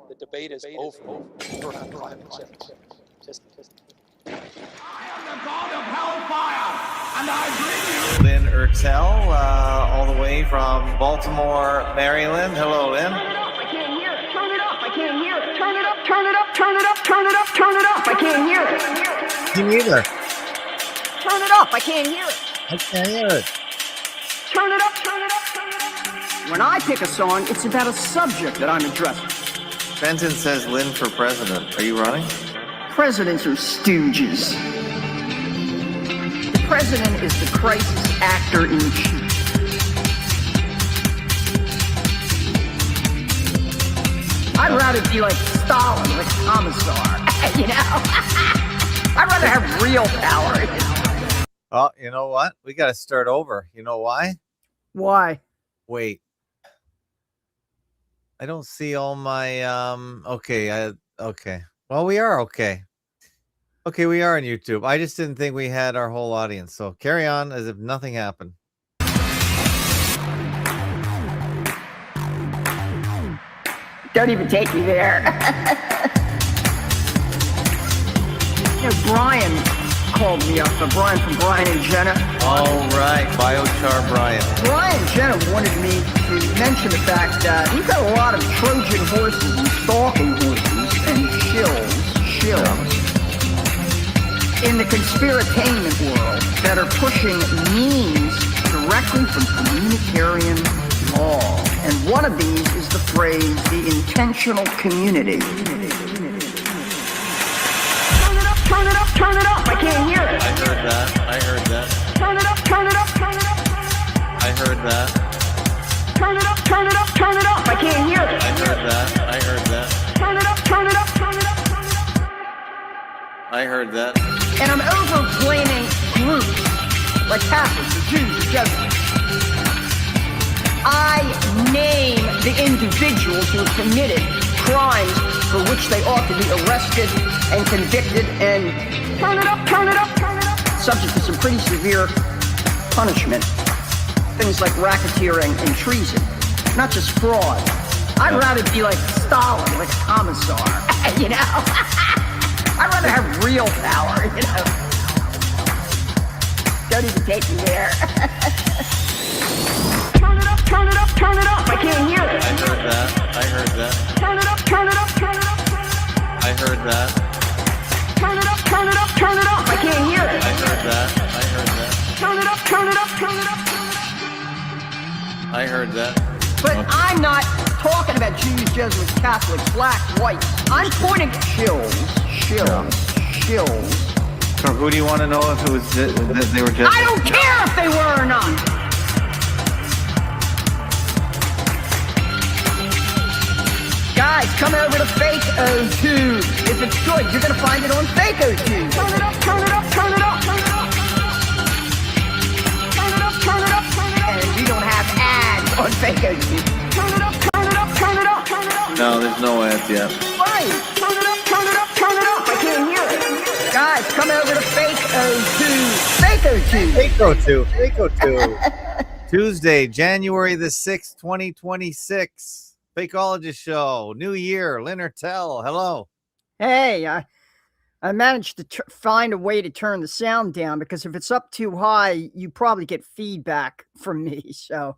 The debate is over around climate change. Just. I am the god of hellfire, and I bring you Lynn Ertell, all the way from Baltimore, Maryland. Hello, Lynn. Turn it up, I can't hear it. Turn it up, I can't hear it. Turn it up, turn it up, turn it up, turn it up, turn it up. I can't hear it. Me neither. Turn it up, I can't hear it. I can't hear it. Turn it up, turn it up, turn it up. When I pick a song, it's about a subject that I'm addressing. Benton says Lynn for president. Are you running? Presidents are stooges. The president is the crisis actor in chief. I'd rather be like Stalin, like a commissar, you know? I'd rather have real power. Oh, you know what? We got to start over. You know why? Why? Wait. I don't see all my, okay. Okay. Well, we are okay. Okay, we are on YouTube. I just didn't think we had our whole audience. So carry on as if nothing happened. Don't even take me there. You know, Brian called me up. Brian from Brian and Jenna. All right, Biochar Brian. Brian and Jenna wanted me to mention the fact that we've got a lot of Trojan horses and stalking horses and shills in the conspiratainment world that are pushing memes directly from communitarian law. And one of these is the phrase, the intentional community. Turn it up, turn it up, I can't hear it. I heard that. Turn it up, turn it up, turn it up. I heard that. Turn it up, turn it up, turn it up, I can't hear it. I heard that. Turn it up, turn it up, turn it up. I heard that. And I'm overblaming groups like Catholics, the Jews, the Jesuits. I name the individuals who have committed crimes for which they ought to be arrested and convicted and turn it up, turn it up, turn it up. Subject to some pretty severe punishment. Things like racketeering and treason, not just fraud. I'd rather be like Stalin, like a commissar, you know? I'd rather have real power, you know? Don't even take me there. Turn it up, turn it up, turn it up. I can't hear it. I heard that. Turn it up, turn it up, turn it up. I heard that. Turn it up, turn it up, turn it up. I can't hear it. I heard that. Turn it up, turn it up, turn it up. I heard that. But I'm not talking about Jews, Jesuits, Catholics, black, white. I'm pointing at shills. So who do you want to know if it was that they were just? I don't care if they were or not. Guys, come over to FAK1190. If it's good, you're gonna find it on FAK1190. Turn it up, turn it up, turn it up, turn it up. Turn it up, turn it up, turn it up. And we don't have ads on FAK1190. Turn it up, turn it up, turn it up, turn it up. No, there's no ads yet. Right. Turn it up, turn it up, turn it up. I can't hear it. Guys, come over to FAK1190. FAK1190. Tuesday, January the 6th, 2026. Fakeologist Show. New year. Lynn Ertell. Hello. Hey, I managed to find a way to turn the sound down because if it's up too high, you probably get feedback from me. So.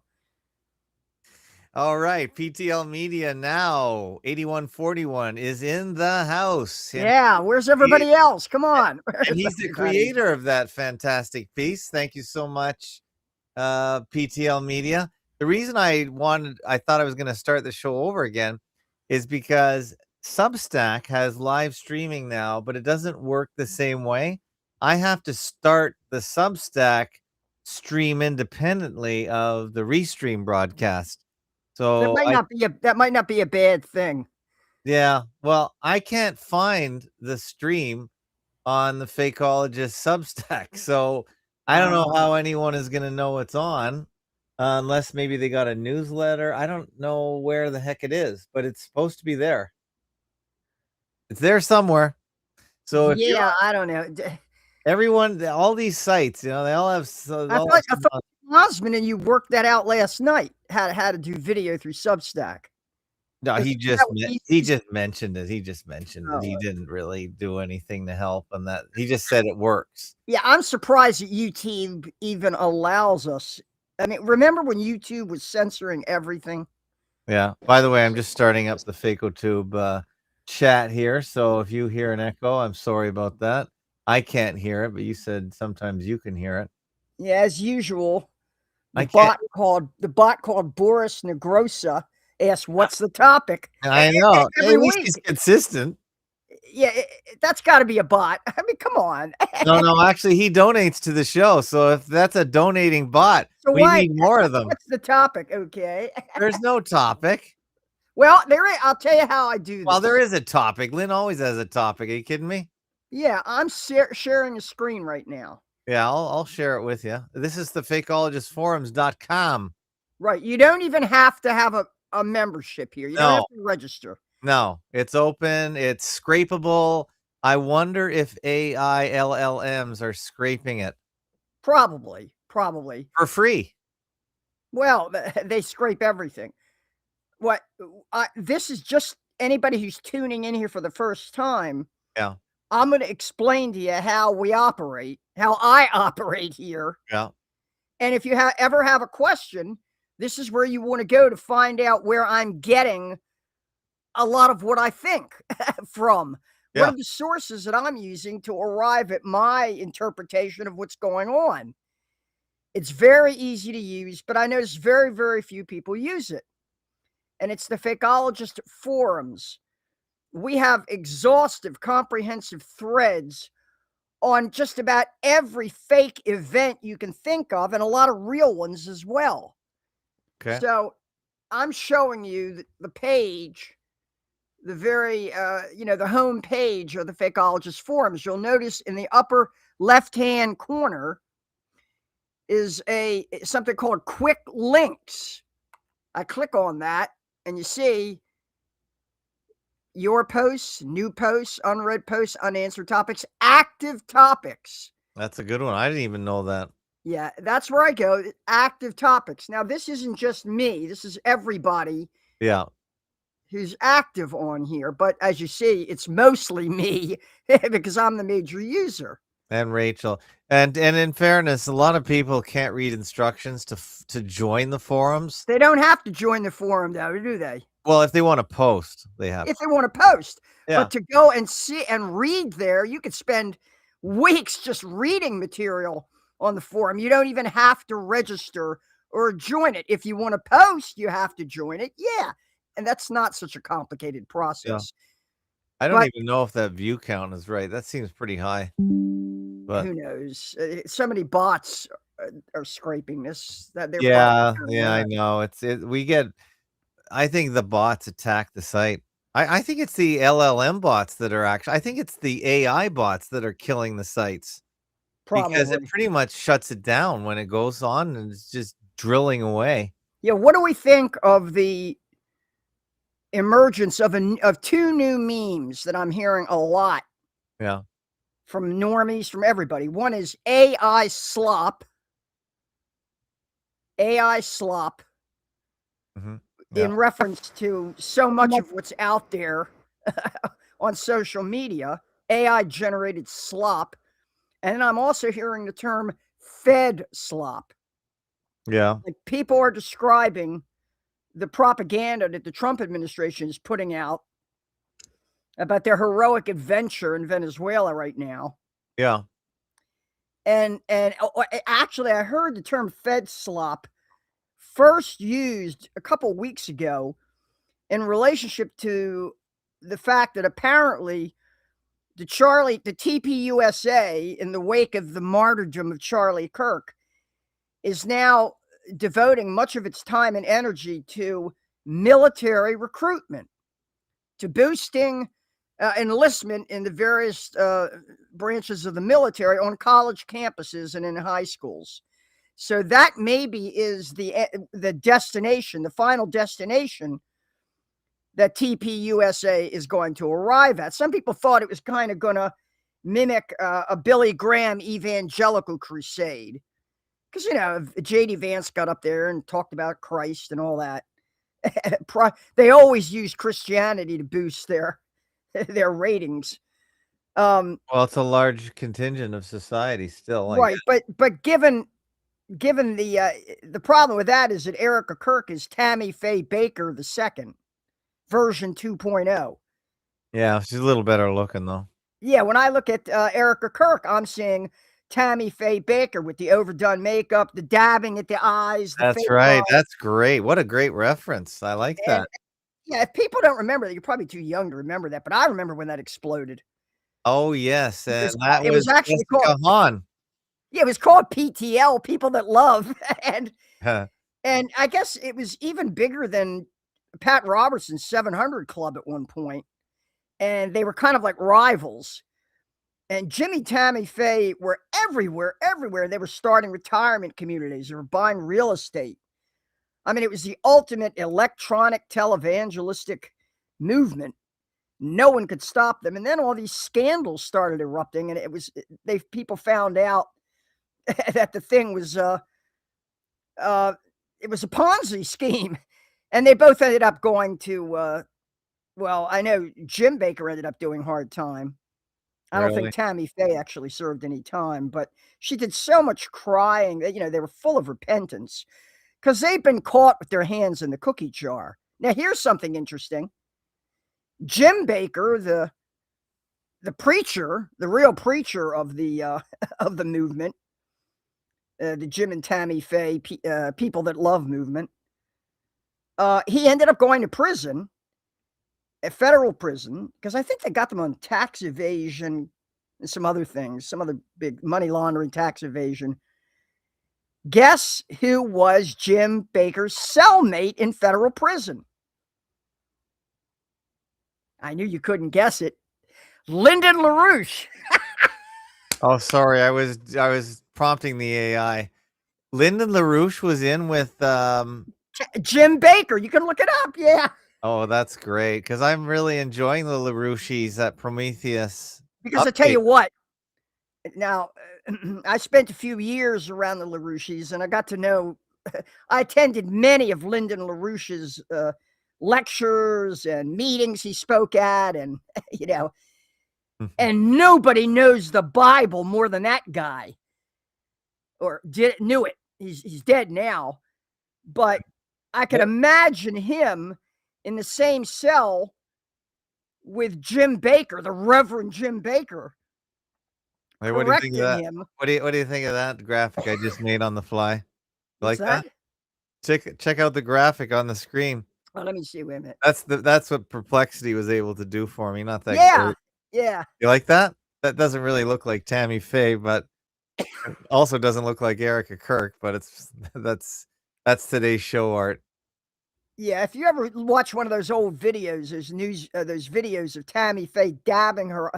All right. PTL Media now. 8141 is in the house. Yeah. Where's everybody else? Come on. And he's the creator of that fantastic piece. Thank you so much, PTL Media. The reason I thought I was going to start the show over again is because Substack has live streaming now, but it doesn't work the same way. I have to start the Substack stream independently of the Restream broadcast. So that might not be a bad thing. Yeah. Well, I can't find the stream on the Fakeologist Substack. So I don't know how anyone is going to know it's on. Unless maybe they got a newsletter. I don't know where the heck it is, but it's supposed to be there. It's there somewhere. So if I don't know. Everyone, all these sites, they all have. I thought husband and you worked that out last night. How to do video through Substack. No, Is he that just what he just mentioned it. He just mentioned it. Oh, He didn't really do anything to help on that. He just said it works. yeah, I'm surprised that YouTube even allows us. I mean, remember when YouTube was censoring everything? Yeah. By the way, I'm just starting up the FAK1190-Tube chat here. So if you hear an echo, I'm sorry about that. I can't hear it, but you said sometimes you can hear it. Yeah, as usual, I can't. the bot called Boris Negrosa asked, "What's the topic?" I know. At Every least he's week. consistent. Yeah, that's got to be a bot. I mean, come on. No, actually, he donates to the show. So if that's a donating bot, So we why? need more of them. What's the topic? Okay. There's no topic. Well, there is. I'll tell you how I do this. Well, there is a topic. Lynn always has a topic. Are you kidding me? Yeah, I'm sharing a screen right now. Yeah, I'll share it with you. This is the fakeologistforums.com. Right. You don't even have to have a membership here. You don't have to register. No, it's open. It's scrapable. I wonder if AI LLMs are scraping it Probably. for free. Well, they scrape everything. What this is just anybody who's tuning in here for the first time. Yeah. I'm going to explain to you how we operate, how I operate here. Yeah. And if you ever have a question, this is where you want to go to find out where I'm getting a lot of what I think from. Yeah. What are the sources that I'm using to arrive at my interpretation of what's going on? It's very easy to use, but I notice very, very few people use it. And it's the Fakeologist forums. We have exhaustive, comprehensive threads on just about every fake event you can think of, and a lot of real ones as well. Okay. So I'm showing you the page, the very, the home page of the Fakeologist forums. You'll notice in the upper left-hand corner is something called Quick Links. I click on that, and you see your posts, new posts, unread posts, unanswered topics, active topics. That's a good one. I didn't even know that. Yeah, that's where I go. Active topics. Now, this isn't just me. This is everybody. Yeah. Who's active on here. But as you see, it's mostly me because I'm the major user. And Rachel. And in fairness, a lot of people can't read instructions to join the forums. They don't have to join the forum, though, do they? Well, if they want to post, they have. If they want to post. Yeah. But to go and see and read there, you could spend weeks just reading material on the forum. You don't even have to register or join it. If you want to post, you have to join it. Yeah. And that's not such a complicated process. Yeah. I don't even know if that view count is right. That seems pretty high. But who knows? So many bots are scraping this. That they're I know. I think the bots attack the site. I think it's the LLM bots that are I think it's the AI bots that are killing the sites. Probably. Because it pretty much shuts it down when it goes on and it's just drilling away. Yeah, what do we think of the emergence of two new memes that I'm hearing a lot? Yeah. From normies, from everybody. One is AI slop. AI slop. Mm-hmm. Yeah. In reference to so much of what's out there on social media, AI generated slop. And then I'm also hearing the term Fed slop. Yeah. Like people are describing the propaganda that the Trump administration is putting out about their heroic adventure in Venezuela right now. Yeah. And actually, I heard the term Fed slop first used a couple weeks ago in relationship to the fact that apparently the TPUSA, in the wake of the martyrdom of Charlie Kirk, is now devoting much of its time and energy to military recruitment, to boosting enlistment in the various branches of the military on college campuses and in high schools. So that maybe is the destination, the final destination that TPUSA is going to arrive at. Some people thought it was kind of going to mimic a Billy Graham evangelical crusade. Because, J.D. Vance got up there and talked about Christ and all that. They always use Christianity to boost their ratings. Well, it's a large contingent of society still, I Right, guess. but given the problem with that is that Erica Kirk is Tammy Faye Baker II, version 2.0. Yeah, she's a little better looking though. Yeah, when I look at Erica Kirk, I'm seeing Tammy Faye Baker with the overdone makeup, the dabbing at the eyes, the That's fake right. eyes. That's great. What a great reference. I like And that. yeah, if people don't remember that, you're probably too young to remember that, but I remember when that exploded. Oh, yes, and that It was was actually called, Jessica Hahn. yeah, it was called PTL, People That Love, and Huh. and I guess it was even bigger than Pat Robertson's 700 Club at one point, and they were kind of like rivals. And Jimmy, Tammy Faye were everywhere. They were starting retirement communities. They were buying real estate. I mean, it was the ultimate electronic televangelistic movement. No one could stop them. And then all these scandals started erupting, and people found out that the thing was it was a Ponzi scheme. And they both ended up going to well, I know Jim Baker ended up doing hard time. I don't think Really? Tammy Faye actually served any time, but she did so much crying that, they were full of repentance because they've been caught with their hands in the cookie jar. Now, here's something interesting. Jim Baker, the preacher, the real preacher of the of the movement, the Jim and Tammy Faye People That Love movement, he ended up going to prison, a federal prison, because I think they got them on tax evasion and some other things, some other big money laundering, tax evasion. Guess who was Jim Baker's cellmate in federal prison? I knew you couldn't guess it. Lyndon LaRouche. Oh, sorry. I was prompting the AI. Lyndon LaRouche was in with Jim Baker. You can look it up. Yeah. oh, that's great because I'm really enjoying the LaRouches at Prometheus. Because I tell Update. you what, now I spent a few years around the LaRouches, and I got to know, I attended many of Lyndon LaRouche's lectures and meetings he spoke at, and and nobody knows the Bible more than that guy, or knew it. He's dead now, but I could imagine him in the same cell with Jim Baker, the Reverend Jim Baker, Hey, what do you think correcting of that? him. What do you think of that graphic I just made on the fly? What's Like that? Check out the graphic on the screen. Oh, let me see. Wait a minute. That's what Perplexity was able to do for me. Not that Yeah, great. yeah. You like that? That doesn't really look like Tammy Faye, but it also doesn't look like Erica Kirk, but it's that's today's show art. Yeah, if you ever watch one of those old videos, those videos of Tammy Faye dabbing her,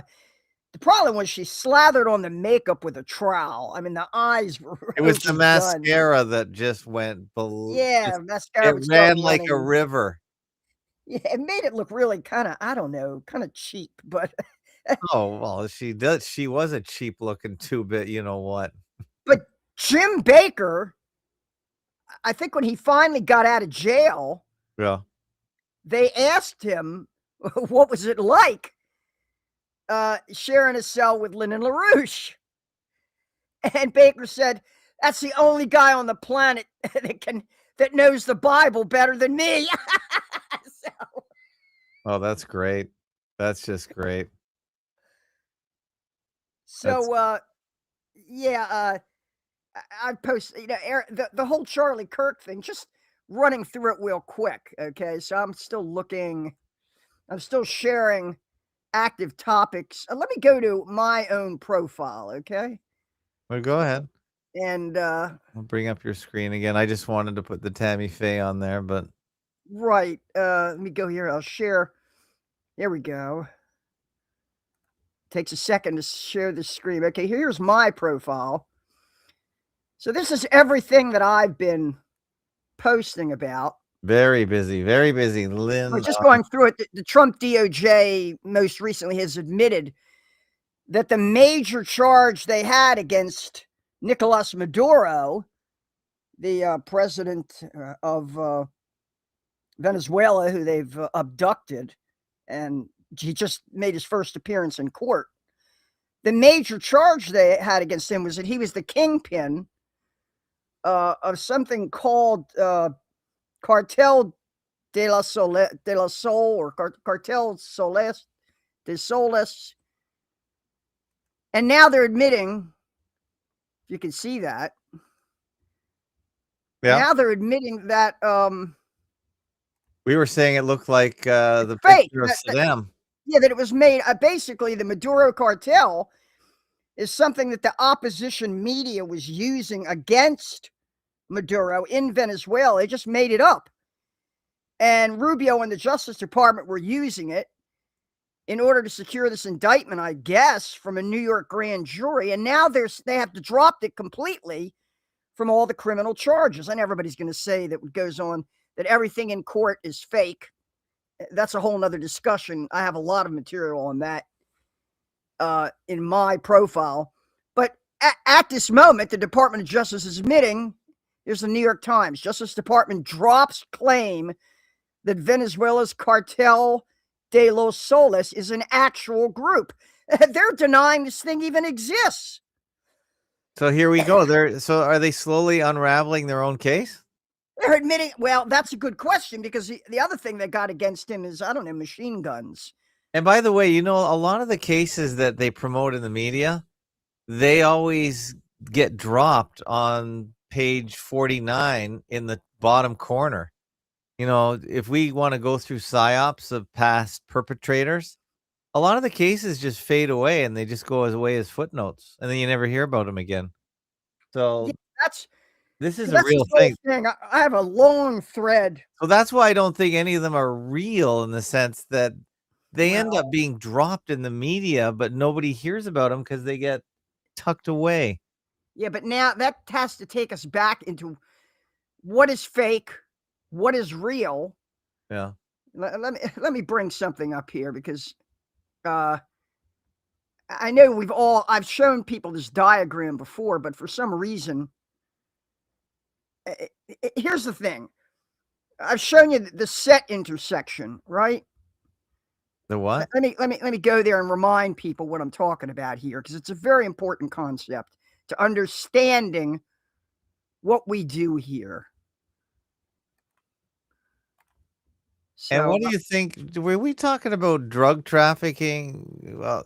the problem was she slathered on the makeup with a trowel. I mean, the eyes were. It was the overdone. mascara that just went Yeah, mascara. it would start ran like a running. river. Yeah, it made it look really kind of, I don't know, kind of cheap. But Oh, well, she does. She was a cheap looking two-bit, you know what? but Jim Baker, I think when he finally got out of jail, Yeah. they asked him, what was it like sharing a cell with Lyndon LaRouche? And Baker said, that's the only guy on the planet that knows the Bible better than me. So, Oh, that's great. That's just great. yeah, I posted, the whole Charlie Kirk thing, just running through it real quick. Okay. So I'm still sharing active topics. Let me go to my own profile. Okay. Well, go ahead. And I'll bring up your screen again. I just wanted to put the Tammy Faye on there, but right. Let me go here. I'll share. There we go. Takes a second to share the screen. Okay, here's my profile. So this is everything that I've been posting about. very busy, very busy. Lynn, We're just going through it. The Trump DOJ most recently has admitted that the major charge they had against Nicolas Maduro, the president of Venezuela, who they've abducted, and he just made his first appearance in court. The major charge they had against him was that he was the kingpin of something called Cartel de la Sol, or Cartel Soles de Soles. And now they're admitting, you can see that. Yeah. Now they're admitting that We were saying it looked like the fake. picture of Saddam. That it was made. Basically, the Maduro cartel is something that the opposition media was using against Maduro in Venezuela. They just made it up. And Rubio and the Justice Department were using it in order to secure this indictment, I guess, from a New York grand jury. And now they have to drop it completely from all the criminal charges. And everybody's going to say that what goes on, that everything in court is fake. That's a whole nother discussion. I have a lot of material on that in my profile. But at this moment, the Department of Justice is admitting, here's the New York Times, Justice Department drops claim that Venezuela's Cartel de los Soles is an actual group. They're denying this thing even exists. So here we go. So are they slowly unraveling their own case? They're admitting, well, that's a good question, because the other thing they got against him is, I don't know, machine guns. And by the way, a lot of the cases that they promote in the media, they always get dropped on page 49 in the bottom corner. If we want to go through psyops of past perpetrators, a lot of the cases just fade away and they just go away as footnotes, and then you never hear about them again. So this is a real thing. I have a long thread. So that's why I don't think any of them are real, in the sense that they end up being dropped in the media, but nobody hears about them because they get tucked away. Yeah, but now that has to take us back into what is fake, what is real. Yeah. Let me bring something up here, because I know I've shown people this diagram before, but for some reason, here's the thing. I've shown you the set intersection, right? The what? Let me go there and remind people what I'm talking about here, because it's a very important concept to understanding what we do here. So, and what do you think? Were we talking about drug trafficking? Well,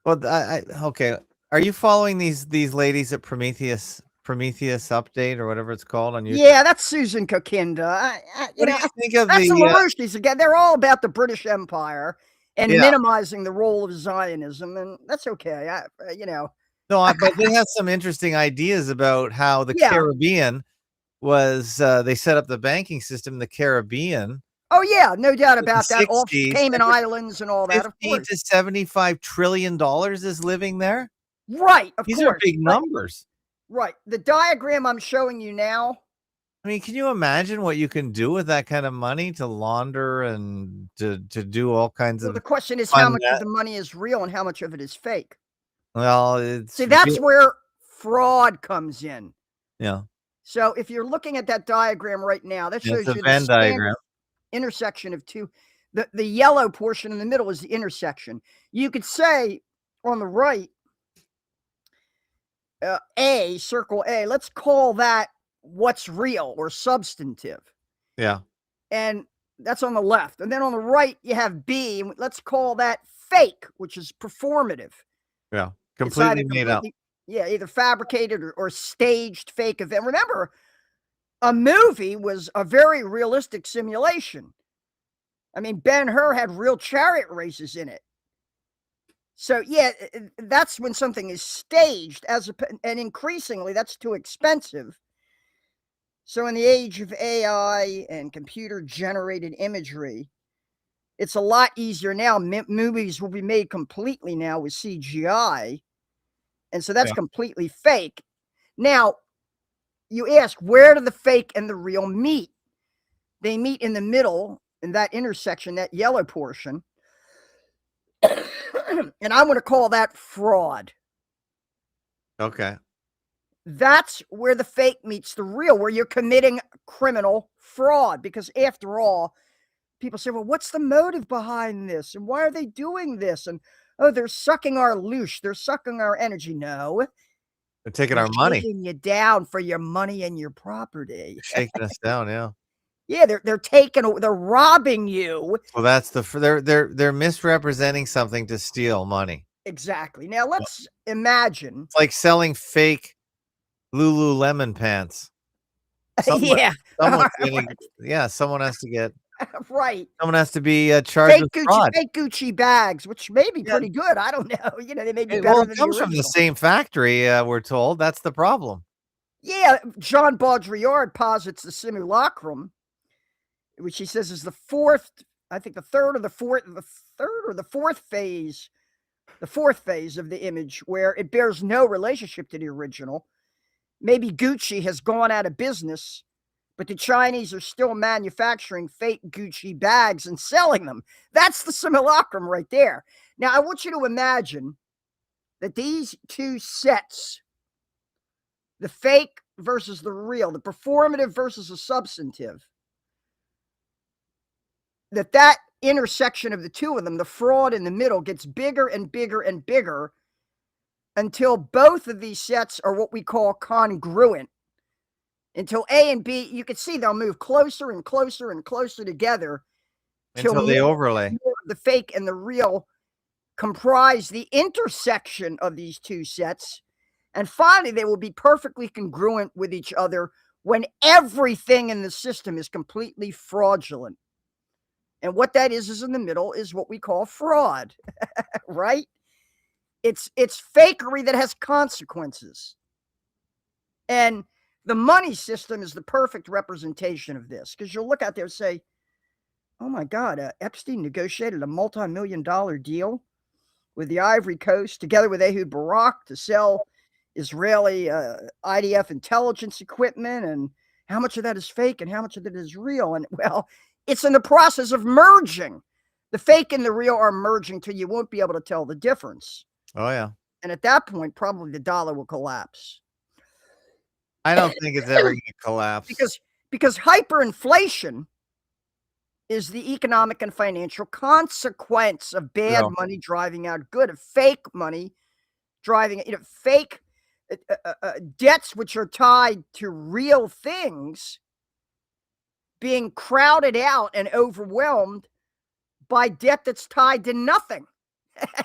okay. Are you following these ladies at Prometheus Update, or whatever it's called on YouTube? Yeah, that's Susan Kokinda. What do you think of that's the LaRouche's again? They're all about the British Empire and minimizing the role of Zionism, and that's okay. No, but they have some interesting ideas about how the Caribbean was. They set up the banking system in the Caribbean. Oh yeah, no doubt about that. Off Cayman Islands and all that. Of course, $50 to $75 trillion is living there. Right. These are big numbers. Right. The diagram I'm showing you now. I mean, can you imagine what you can do with that kind of money to launder and to do all kinds of? The question is, how much of the money is real and how much of it is fake? Well, see, that's where fraud comes in. Yeah. So if you're looking at that diagram right now, that shows you the Venn diagram. Intersection of two. The yellow portion in the middle is the intersection. You could say on the right, circle A, let's call that what's real or substantive. Yeah. And that's on the left. And then on the right, you have B, and let's call that fake, which is performative. Yeah. Completely made up. Yeah, either fabricated or staged fake event. Remember, a movie was a very realistic simulation. I mean, Ben-Hur had real chariot races in it. So, yeah, that's when something is staged, and increasingly that's too expensive. So in the age of AI and computer-generated imagery, it's a lot easier now. Movies will be made completely now with CGI, and so that's completely fake. Now, you ask, where do the fake and the real meet? They meet in the middle, in that intersection, that yellow portion. And I'm going to call that fraud. Okay. That's where the fake meets the real, where you're committing criminal fraud. Because after all, people say, well, what's the motive behind this? And why are they doing this? And, oh, they're sucking our loosh. They're sucking our energy. No, They're taking they're our money, shaking you down for your money and your property. shaking us down. Yeah. Yeah, they're robbing you. So that's they're misrepresenting something to steal money. Exactly. Now let's imagine. It's like selling fake Lululemon pants. Someone, Yeah. someone's getting, yeah, someone has to get, Right. someone has to be charged with fraud. Fake Gucci bags, which may be Yeah. pretty good. I don't know. You know, they may be It, better well, than it the comes from the original. same factory, we're told. That's the problem. Yeah, Jean Baudrillard posits the simulacrum, which he says is the fourth, I think the third or the fourth phase of the image, where it bears no relationship to the original. Maybe Gucci has gone out of business, but the Chinese are still manufacturing fake Gucci bags and selling them. That's the simulacrum right there. Now, I want you to imagine that these two sets, the fake versus the real, the performative versus the substantive, that intersection of the two of them, the fraud in the middle, gets bigger and bigger and bigger until both of these sets are what we call congruent. Until A and B, you can see they'll move closer and closer and closer together Until they overlay. The fake and the real comprise the intersection of these two sets. And finally, they will be perfectly congruent with each other when everything in the system is completely fraudulent. And what that is in the middle is what we call fraud, right? It's fakery that has consequences. And the money system is the perfect representation of this, because you'll look out there and say, oh my God, Epstein negotiated a multi-million-dollar deal with the Ivory Coast together with Ehud Barak to sell Israeli IDF intelligence equipment, and how much of that is fake and how much of it is real. And well, it's in the process of merging. The fake and the real are merging till you won't be able to tell the difference. Oh, yeah. And at that point, probably the dollar will collapse. I don't think it's ever going to collapse. Because hyperinflation is the economic and financial consequence of bad money driving out good, of fake money driving, fake debts which are tied to real things being crowded out and overwhelmed by debt that's tied to nothing.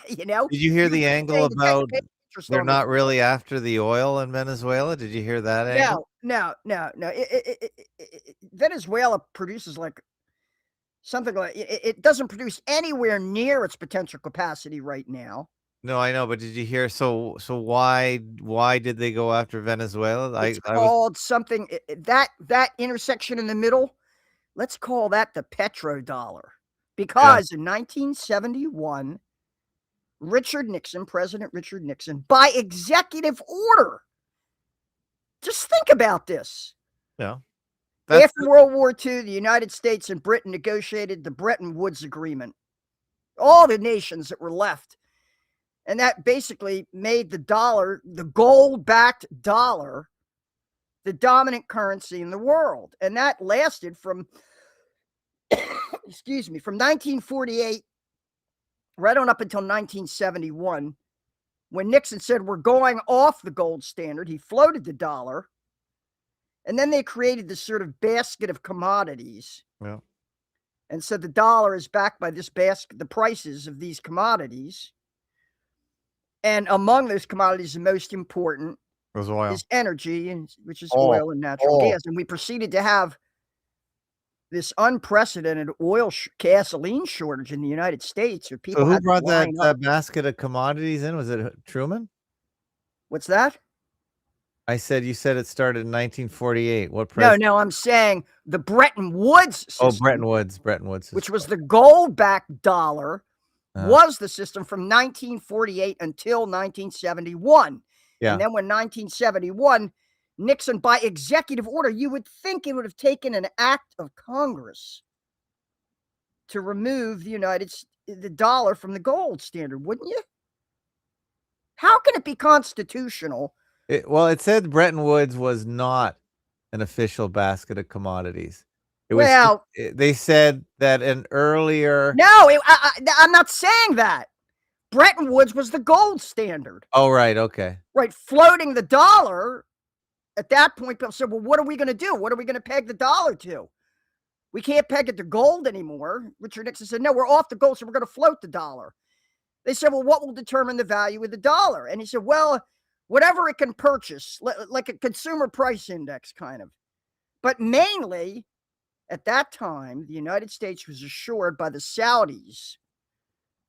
Did you hear the angle about they're not really after the oil in Venezuela? Did you hear that angle? No. Venezuela produces like something like it doesn't produce anywhere near its potential capacity right now. No, I know, but did you hear? So why did they go after Venezuela? It's called something that intersection in the middle. Let's call that the petrodollar, because in 1971, President Richard Nixon, by executive order, just think about this. Yeah. After World War II, the United States and Britain negotiated the Bretton Woods Agreement. All the nations that were left. And that basically made the dollar, the gold-backed dollar, the dominant currency in the world. And that lasted from, from 1948 right on up until 1971, when Nixon said, we're going off the gold standard. He floated the dollar. And then they created this sort of basket of commodities. Yeah. And said the dollar is backed by this basket, the prices of these commodities. And among those commodities, the most important is energy, which is oil and natural gas. And we proceeded to have this unprecedented gasoline shortage in the United States. Where people so who brought that basket of commodities in? Was it Truman? What's that? You said it started in 1948. What president? No, I'm saying the Bretton Woods system. Oh, Bretton Woods system. Which was the gold-backed dollar. Was the system from 1948 until 1971. Yeah. And then when 1971, Nixon, by executive order, you would think it would have taken an act of Congress to remove the dollar from the gold standard, wouldn't you? How can it be constitutional? It said Bretton Woods was not an official basket of commodities. It was. Well, They said that an earlier. no, I'm not saying that. Bretton Woods was the gold standard. Oh, right. Okay. Right, floating the dollar. At that point, people said, well, what are we going to do? What are we going to peg the dollar to? We can't peg it to gold anymore. Richard Nixon said, no, we're off the gold, so we're going to float the dollar. They said, well, what will determine the value of the dollar? And he said, well, whatever it can purchase, like a consumer price index kind of. But mainly, at that time, the United States was assured by the Saudis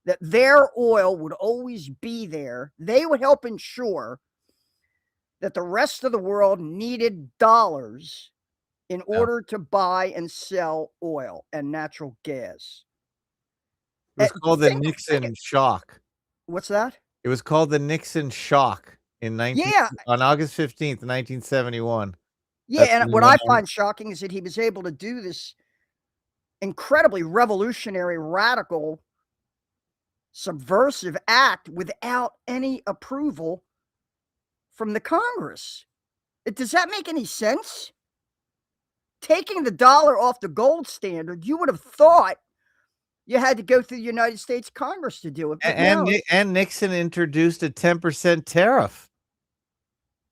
that their oil would always be there. They would help ensure that the rest of the world needed dollars in order to buy and sell oil and natural gas. It was called the Nixon shock. What's that? It was called the Nixon shock on August 15th, 1971. Yeah, and what I find shocking is that he was able to do this incredibly revolutionary, radical, subversive act without any approval from the Congress. Does that make any sense? Taking the dollar off the gold standard, you would have thought you had to go through the United States Congress to do it. And Nixon introduced a 10% tariff.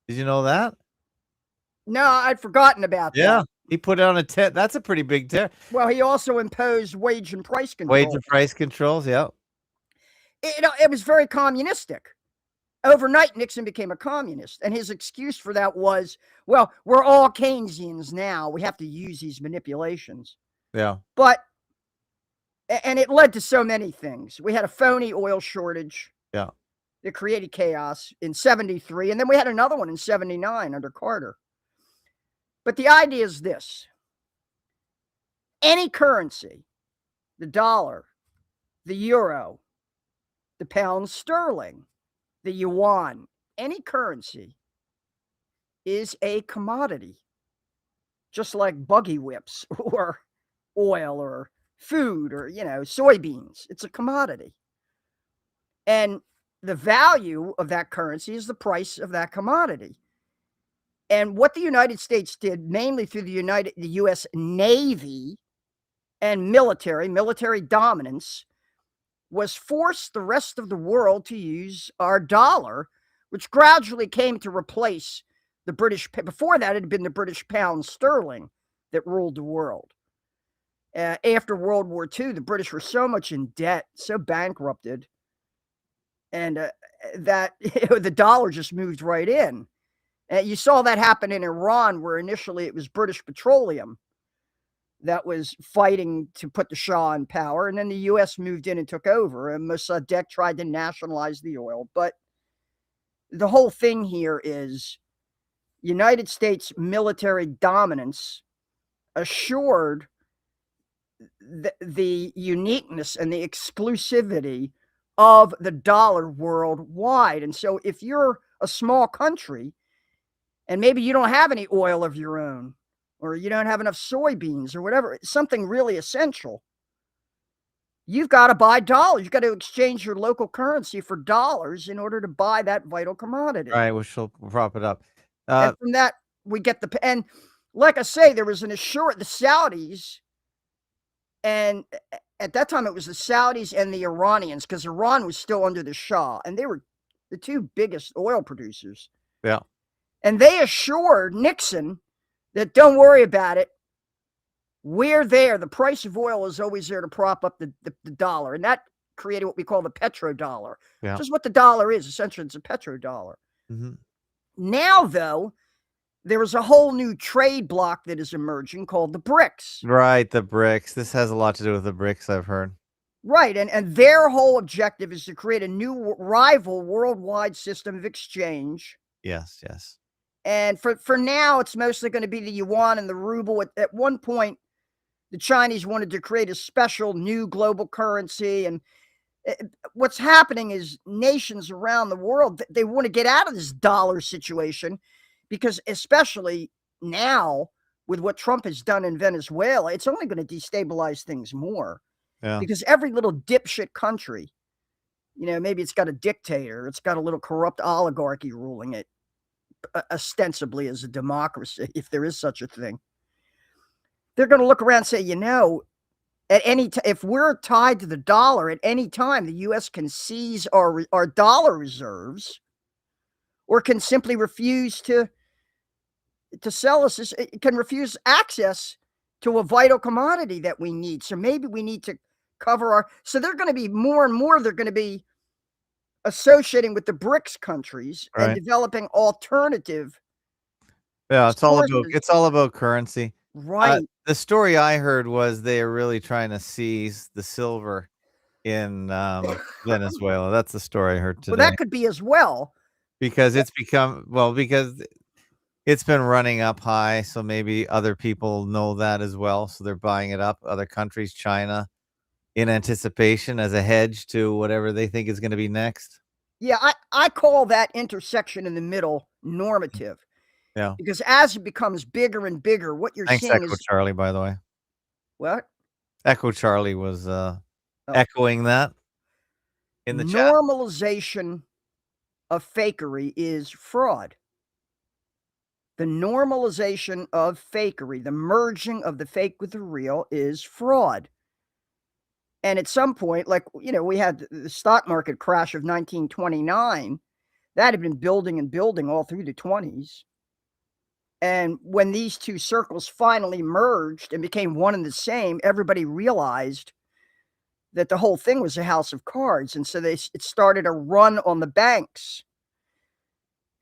Did you know that? No, I'd forgotten about that. Yeah, he put on a 10. That's a pretty big tariff. Well, he also imposed wage and price controls. Wage and price controls, yeah. It was very communistic. Overnight, Nixon became a communist, and his excuse for that was, well, we're all Keynesians now. We have to use these manipulations. Yeah. And it led to so many things. We had a phony oil shortage. Yeah. It created chaos in 73, and then we had another one in 79 under Carter. But the idea is this. Any currency, the dollar, the euro, the pound sterling, the yuan, any currency is a commodity, just like buggy whips or oil or food or, soybeans. It's a commodity. And the value of that currency is the price of that commodity. And what the United States did, mainly through the U.S. Navy and military dominance, was force the rest of the world to use our dollar, which gradually came to replace the British. Before that, it had been the British pound sterling that ruled the world. After World War II, the British were so much in debt, so bankrupted, and that the dollar just moved right in. You saw that happen in Iran, where initially it was British Petroleum that was fighting to put the Shah in power, and then the U.S. moved in and took over, and Mossadegh tried to nationalize the oil. But the whole thing here is United States military dominance assured the uniqueness and the exclusivity of the dollar worldwide. And so if you're a small country and maybe you don't have any oil of your own, or you don't have enough soybeans or whatever, something really essential, you've got to buy dollars. You've got to exchange your local currency for dollars in order to buy that vital commodity. All right, which will prop it up. And from that, we get and like I say, there was an assurance, the Saudis, and at that time it was the Saudis and the Iranians, because Iran was still under the Shah, and they were the two biggest oil producers. Yeah. And they assured Nixon that don't worry about it. We're there. The price of oil is always there to prop up the dollar. And that created what we call the petrodollar, which is what the dollar is. Essentially, it's a petrodollar. Mm-hmm. Now, though, there is a whole new trade bloc that is emerging called the BRICS. Right, the BRICS. This has a lot to do with the BRICS, I've heard. Right, and their whole objective is to create a new rival worldwide system of exchange. Yes, yes. And for now, it's mostly going to be the yuan and the ruble. At one point, the Chinese wanted to create a special new global currency. And what's happening is nations around the world, they want to get out of this dollar situation, because especially now with what Trump has done in Venezuela, it's only going to destabilize things more. Yeah. Because every little dipshit country, maybe it's got a dictator, it's got a little corrupt oligarchy ruling it, ostensibly as a democracy, if there is such a thing. they're going to look around and say, at any if we're tied to the dollar at any time, the U.S. can seize our dollar reserves, or can simply refuse to sell us. It can refuse access to a vital commodity that we need. So maybe we need to cover our. So they're going to be more and more. They're going to be associating with the BRICS countries and Right. developing alternative. Yeah, it's sources. all about currency. Right. The story I heard was they are really trying to seize the silver in Venezuela. That's the story I heard Well, today. that could be as well. Because because it's been running up high, so maybe other people know that as well, so they're buying it up. Other countries, China, in anticipation as a hedge to whatever they think is going to be next. Yeah, I call that intersection in the middle normative. Yeah. Because as it becomes bigger and bigger, what you're Thanks, seeing Echo is Charlie, by the way. what? Echo Charlie was echoing that in the chat. Normalization of fakery is fraud. The normalization of fakery, the merging of the fake with the real, is fraud. And at some point, like, we had the stock market crash of 1929, that had been building and building all through the 20s. And when these two circles finally merged and became one and the same, everybody realized that the whole thing was a house of cards. And so it started a run on the banks.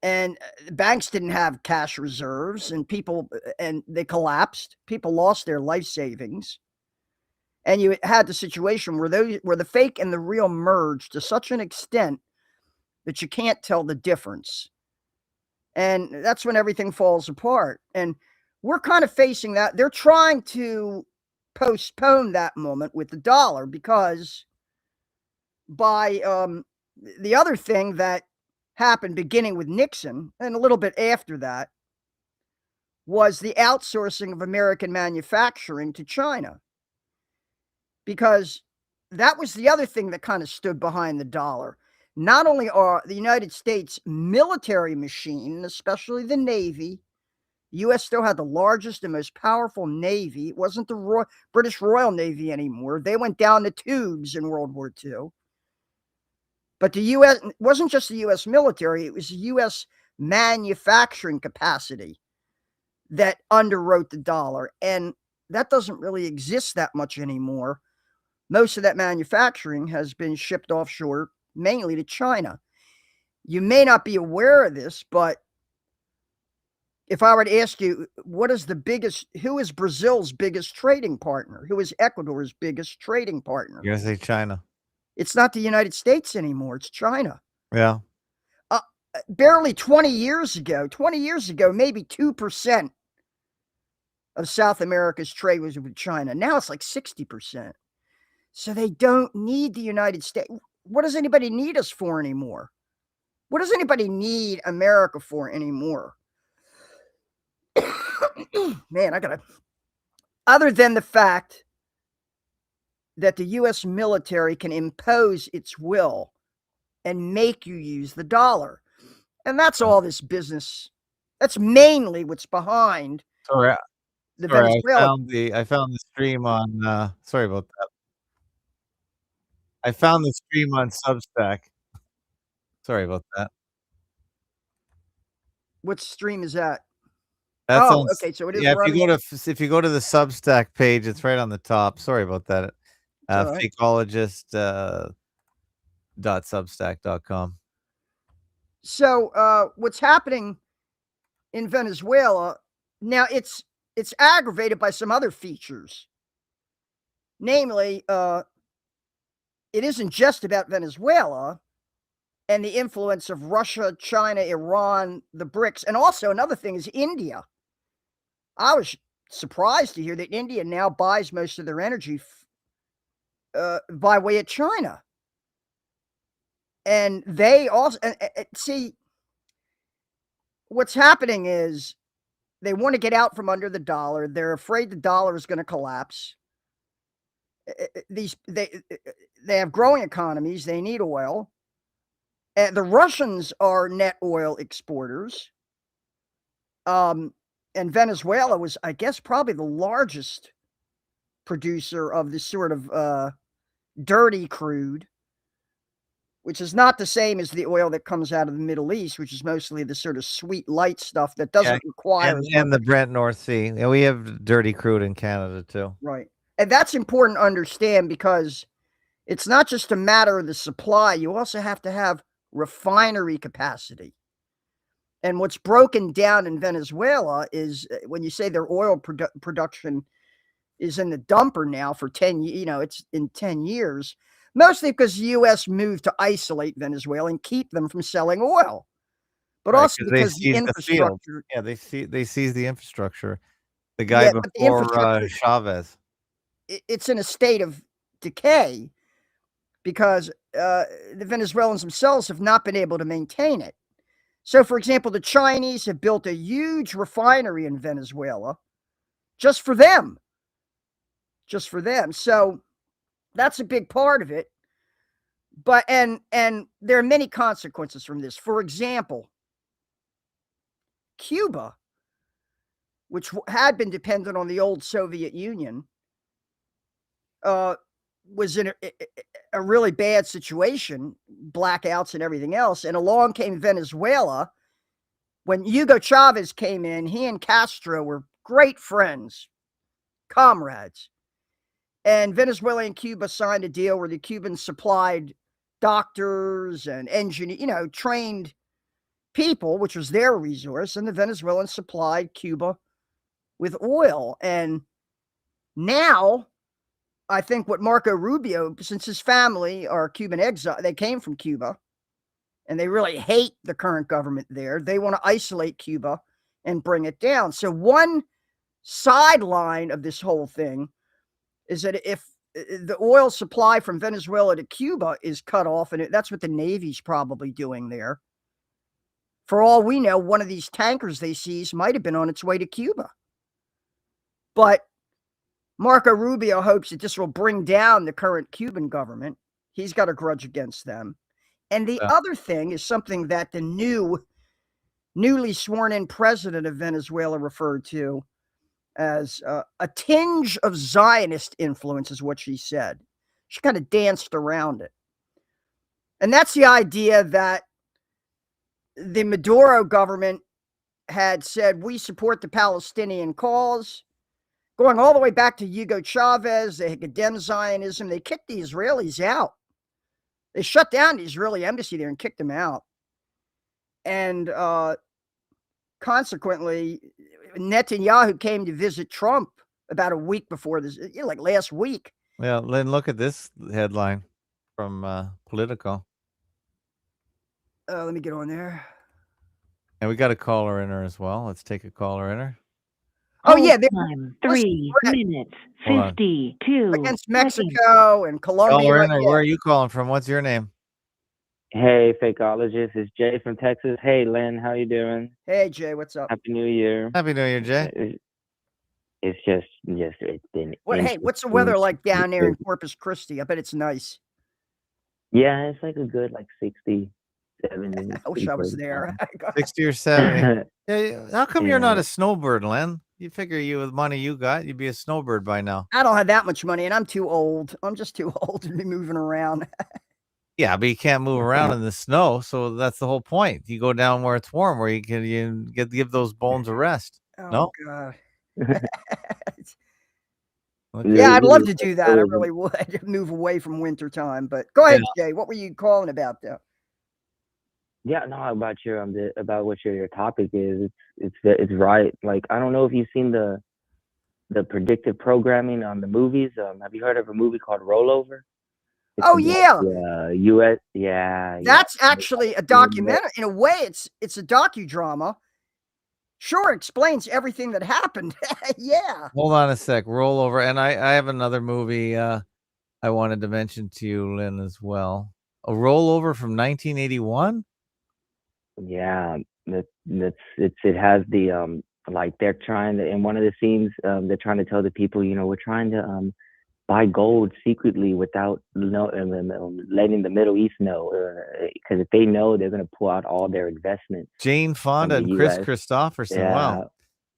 And the banks didn't have cash reserves, and they collapsed. People lost their life savings. And you had the situation where the fake and the real merged to such an extent that you can't tell the difference. And that's when everything falls apart. And we're kind of facing that. They're trying to postpone that moment with the dollar, because by the other thing that happened beginning with Nixon and a little bit after that was the outsourcing of American manufacturing to China. Because that was the other thing that kind of stood behind the dollar. Not only are the United States military machine, especially the Navy, the U.S. still had the largest and most powerful Navy. It wasn't the British Royal Navy anymore. They went down the tubes in World War II. But the U.S. wasn't just the U.S. military, it was the U.S. manufacturing capacity that underwrote the dollar. And that doesn't really exist that much anymore. Most of that manufacturing has been shipped offshore, mainly to China. You may not be aware of this, but if I were to ask you, who is Brazil's biggest trading partner? Who is Ecuador's biggest trading partner? You're gonna say China. It's not the United States anymore. It's China. Yeah. Barely 20 years ago, maybe 2% of South America's trade was with China. Now it's like 60%. So they don't need the United States. What does anybody need us for anymore? What does anybody need America for anymore? Man, other than the fact that the U.S. military can impose its will and make you use the dollar. And that's all this business. That's mainly what's behind Sorry, Venezuela. I found the stream on sorry about that. I found the stream on Substack. Sorry about that. What stream is that? That's Oh, okay. So it is running. If you go to the Substack page, it's right on the top. Sorry about that. Right. FAKologist.substack.com. So what's happening in Venezuela now? It's aggravated by some other features. Namely, it isn't just about Venezuela and the influence of Russia, China, Iran, the BRICS, and also another thing is India. I was surprised to hear that India now buys most of their energy by way of China. And they also see what's happening is they want to get out from under the dollar. They're afraid the dollar is going to collapse. They have growing economies. They need oil. The Russians are net oil exporters. And Venezuela was, I guess, probably the largest producer of this sort of dirty crude, which is not the same as the oil that comes out of the Middle East, which is mostly the sort of sweet light stuff that doesn't require and the Brent North Sea. Yeah, we have dirty crude in Canada too. Right. And that's important to understand because it's not just a matter of the supply. You also have to have refinery capacity. And what's broken down in Venezuela is when you say their oil production is in the dumper now for 10, it's in 10 years, mostly because the U.S. moved to isolate Venezuela and keep them from selling oil. But also because the infrastructure. They seize the infrastructure. The guy before Chavez. It's in a state of decay because the Venezuelans themselves have not been able to maintain it. So, for example, the Chinese have built a huge refinery in Venezuela just for them. So that's a big part of it. But and there are many consequences from this. For example, Cuba, which had been dependent on the old Soviet Union, was in a really bad situation, blackouts and everything else. And along came Venezuela. When Hugo Chavez came in, he and Castro were great friends, comrades. And Venezuela and Cuba signed a deal where the Cubans supplied doctors and engineers, trained people, which was their resource, and the Venezuelans supplied Cuba with oil. And now, I think what Marco Rubio, since his family are Cuban exile, they came from Cuba, and they really hate the current government there. They want to isolate Cuba and bring it down. So one sideline of this whole thing is that if the oil supply from Venezuela to Cuba is cut off, and that's what the Navy's probably doing there, for all we know, one of these tankers they seized might have been on its way to Cuba. But Marco Rubio hopes that this will bring down the current Cuban government. He's got a grudge against them. And the other thing is something that the newly sworn-in president of Venezuela referred to as a tinge of Zionist influence, is what she said. She kind of danced around it. And that's the idea that the Maduro government had said, we support the Palestinian cause. Going all the way back to Hugo Chavez, they condemned Zionism. They kicked the Israelis out. They shut down the Israeli embassy there and kicked them out. And consequently, Netanyahu came to visit Trump about a week before this, like last week. Well, Lynn, look at this headline from Politico. Let me get on there. And we got a caller in her as well. Let's take a caller in her. Oh, yeah. Time, 3 minutes, 52 against Mexico and Colombia. Caller in her. Where are you calling from? What's your name? Hey, fakeologist. It's Jay from Texas. Hey, Lynn. How you doing? Hey, Jay. What's up? Happy New Year. Happy New Year, Jay. It's just it's been. Hey, what's the weather like down there in Corpus Christi? I bet it's nice. Yeah, it's like a good 60, 70. I wish I was there. 60 or 70. How come you're not a snowbird, Len? You figure with money you got, you'd be a snowbird by now. I don't have that much money, and I'm too old. I'm just too old to be moving around. Yeah, but you can't move around in the snow, so that's the whole point. You go down where it's warm, where you can give those bones a rest. Oh, no? God. Okay. Yeah, I'd love to do that. I really would. Move away from winter time. But go ahead, Jay. What were you calling about, though? Yeah, no, about what your topic is. It's right. Like, I don't know if you've seen the predictive programming on the movies. Have you heard of a movie called Rollover? Yeah. Yeah. That's actually a documentary. In a way, it's a docudrama. Sure, explains everything that happened. Yeah. Hold on a sec. Rollover. And I have another movie I wanted to mention to you, Lynn, as well. A Rollover from 1981? Yeah. It has the they're trying to, in one of the scenes, they're trying to tell the people, we're trying to buy gold secretly without letting the Middle East know, because if they know, they're going to pull out all their investments. Jane Fonda and Chris Christopherson. Yeah. Wow.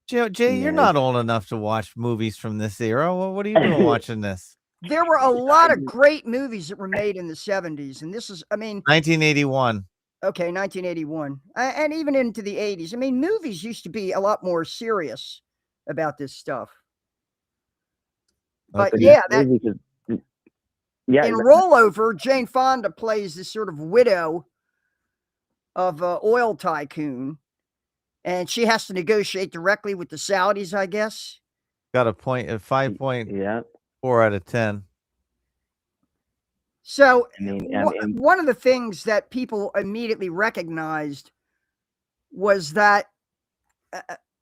Jay, you're Yeah, not old enough to watch movies from this era. What are you doing watching this? There were a lot of great movies that were made in the 70s, and this is, I mean, 1981. okay, 1981, and even into the 80s. I mean, movies used to be a lot more serious about this stuff. But Okay. yeah, that yeah, in Rollover, Jane Fonda plays this sort of widow of an oil tycoon, and she has to negotiate directly with the Saudis, I guess. Got a 5.4 yeah. out of 10. So I mean, one of the things that people immediately recognized was that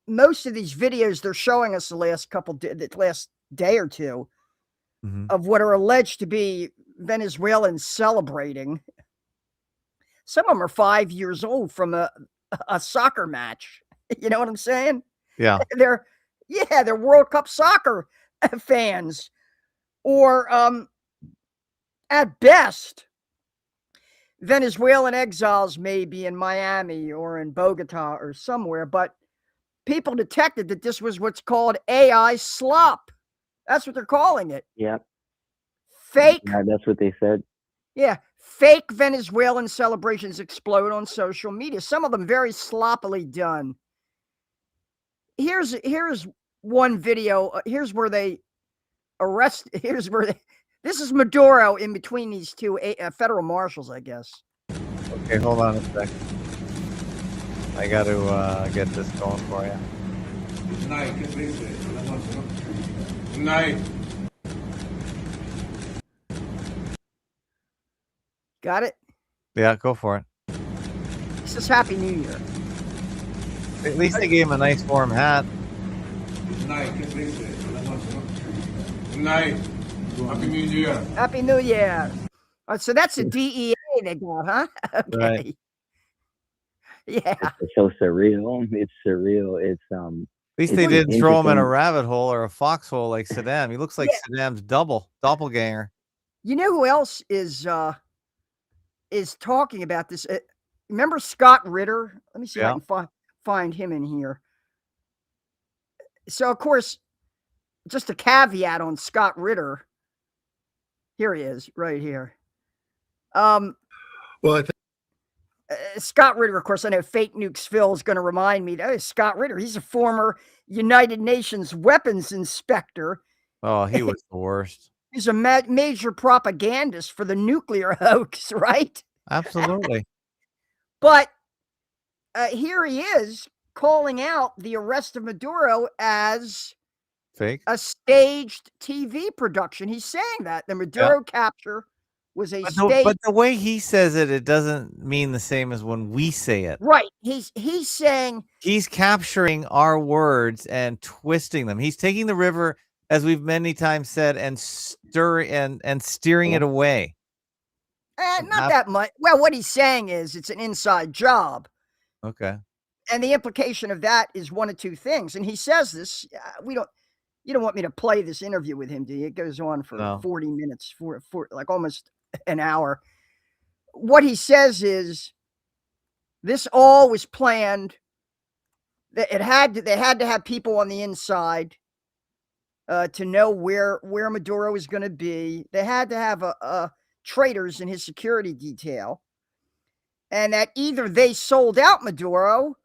most of these videos they're showing us the last day or two of what are alleged to be Venezuelans celebrating. Some of them are 5 years old from a soccer match. You know what I'm saying? Yeah. They're World Cup soccer fans, or at best, Venezuelan exiles may be in Miami or in Bogota or somewhere, but people detected that this was what's called AI slop. That's what they're calling it. Yeah. Fake. Yeah, that's what they said. Yeah. Fake Venezuelan celebrations explode on social media. Some of them very sloppily done. Here's one video. Here's where they arrest. This is Maduro in between these two federal marshals, I guess. Okay, hold on a second. I got to get this going for you. Good night. Got it? Yeah, go for it. It says Happy New Year. At least they gave him a nice warm hat. Good night. Good night. Happy New Year. Happy New Year. So that's a DEA they got, huh? Okay. Right. Yeah. It's so surreal. It's surreal. It's At least they didn't throw him in a rabbit hole or a foxhole like Saddam. He looks like Saddam's doppelganger. You know who else is talking about this? Remember Scott Ritter? Let me see if I can find him in here. So, of course, just a caveat on Scott Ritter. Here he is, right here. Well, I think Scott Ritter, of course, I know Fake Nukes Phil is going to remind me. Scott Ritter, he's a former United Nations weapons inspector. Oh, he was the worst. He's a major propagandist for the nuclear hoax, right? Absolutely. But here he is calling out the arrest of Maduro as fake, a staged TV production. He's saying that the Maduro capture was a staged. But the way he says it, it doesn't mean the same as when we say it. Right. He's saying he's capturing our words and twisting them. He's taking the river, as we've many times said, and steering it away. Not that much. Well, what he's saying is it's an inside job. Okay. And the implication of that is one of two things. And he says this. You don't want me to play this interview with him, do you? It goes on for 40 minutes, for like almost an hour. What he says is this all was planned. That they had to have people on the inside to know where Maduro is going to be. They had to have traitors in his security detail, and that either they sold out Maduro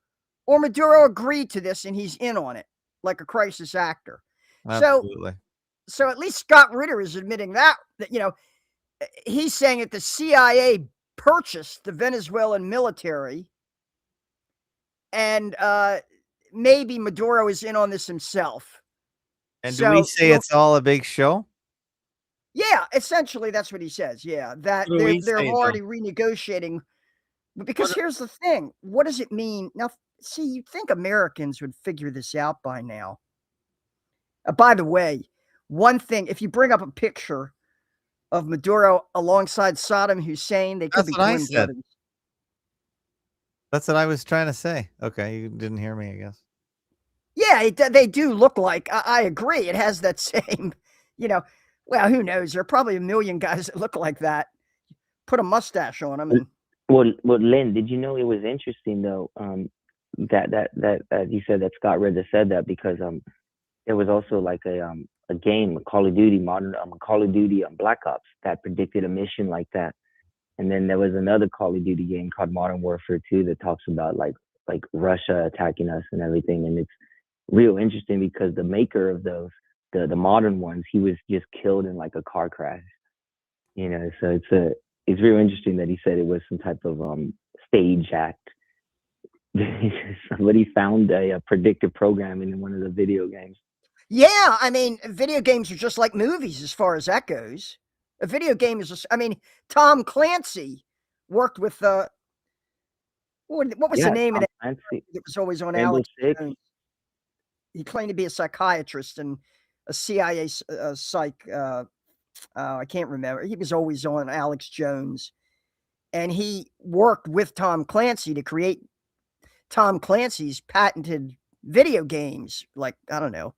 or Maduro agreed to this and he's in on it like a crisis actor. Absolutely. So at least Scott Ritter is admitting that he's saying that the CIA purchased the Venezuelan military, and maybe Maduro is in on this himself. And do we say it's all a big show? Yeah, essentially that's what he says. Yeah, that they're already renegotiating. Because here's the thing. What does it mean? Now, see, you'd think Americans would figure this out by now. By the way, one thing, if you bring up a picture of Maduro alongside Saddam Hussein, they could be twin brothers. That's what I was trying to say. Okay, you didn't hear me, I guess. Yeah, they do look like, I agree. It has that same, well, who knows? There are probably a million guys that look like that. Put a mustache on them. Well, Lynn, did you know it was interesting, though? that you said that Scott Ritter said that because there was also like a game, Call of Duty Call of Duty Black Ops that predicted a mission like that. And then there was another Call of Duty game called Modern Warfare 2 that talks about like Russia attacking us and everything. And it's real interesting because the maker of those, the modern ones, he was just killed in like a car crash. You know, so it's real interesting that he said it was some type of stage act. Somebody found a predictive programming in one of the video games. Yeah, I mean, video games are just like movies as far as that goes. A video game is, Tom Clancy worked with, what was the name of that? Clancy. It was always on Rainbow Alex Six. Jones. He claimed to be a psychiatrist and a CIA psych. I can't remember. He was always on Alex Jones. And he worked with Tom Clancy to create Tom Clancy's patented video games, like, I don't know,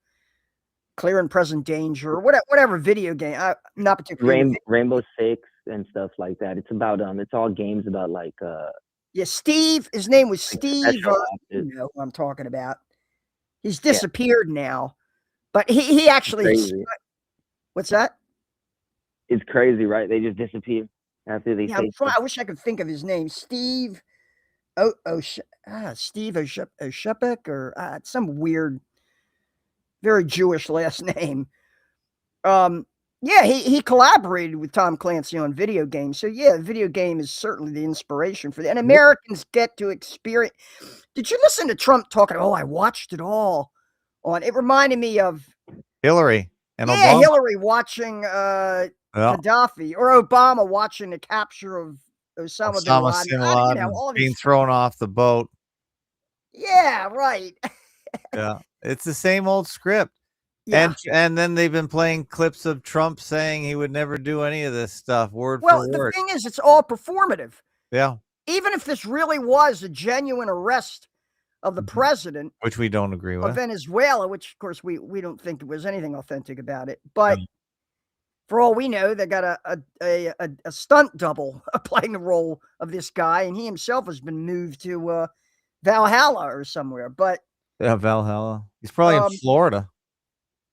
Clear and Present Danger, or whatever video game. Not particularly Rainbow Six and stuff like that. It's about it's all games about like yeah, Steve. His name was Steve. You know who I'm talking about. He's disappeared now, but he actually. What's that? It's crazy, right? They just disappear after they. Yeah, I wish I could think of his name. Steve. Steve Oshepek or some weird, very Jewish last name. Yeah, he collaborated with Tom Clancy on video games. So yeah, video game is certainly the inspiration for that. And Americans get to experience. Did you listen to Trump talking? Oh, I watched it all. It reminded me of Hillary and Obama. Hillary watching Gaddafi, or Obama watching the capture of Osama bin Laden. All being thrown off the boat. Yeah, right. Yeah, it's the same old script. Yeah. And then they've been playing clips of Trump saying he would never do any of this stuff word for word. Well, the thing is, it's all performative. Yeah. Even if this really was a genuine arrest of the president, which we don't agree with, of Venezuela, which of course we don't think there was anything authentic about it, but for all we know, they got a stunt double playing the role of this guy, and he himself has been moved to Valhalla or somewhere. But yeah, Valhalla. He's probably in Florida.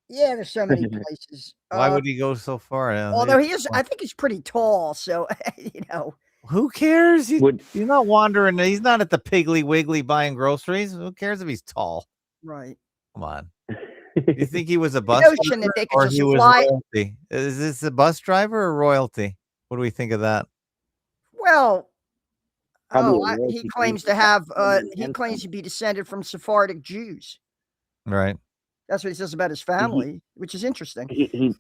Yeah, there's so many places. Why would he go so far? Although he is, I think he's pretty tall, so you know. Who cares? He's not wandering. He's not at the Piggly Wiggly buying groceries. Who cares if he's tall? Right. Come on. You think he was a bus notion driver that they could or just he was fly? royalty? Is this a bus driver or royalty? What do we think of that? Well, Probably he claims to have. He claims to be descended from Sephardic Jews. Right. That's what he says about his family, which is interesting. Did you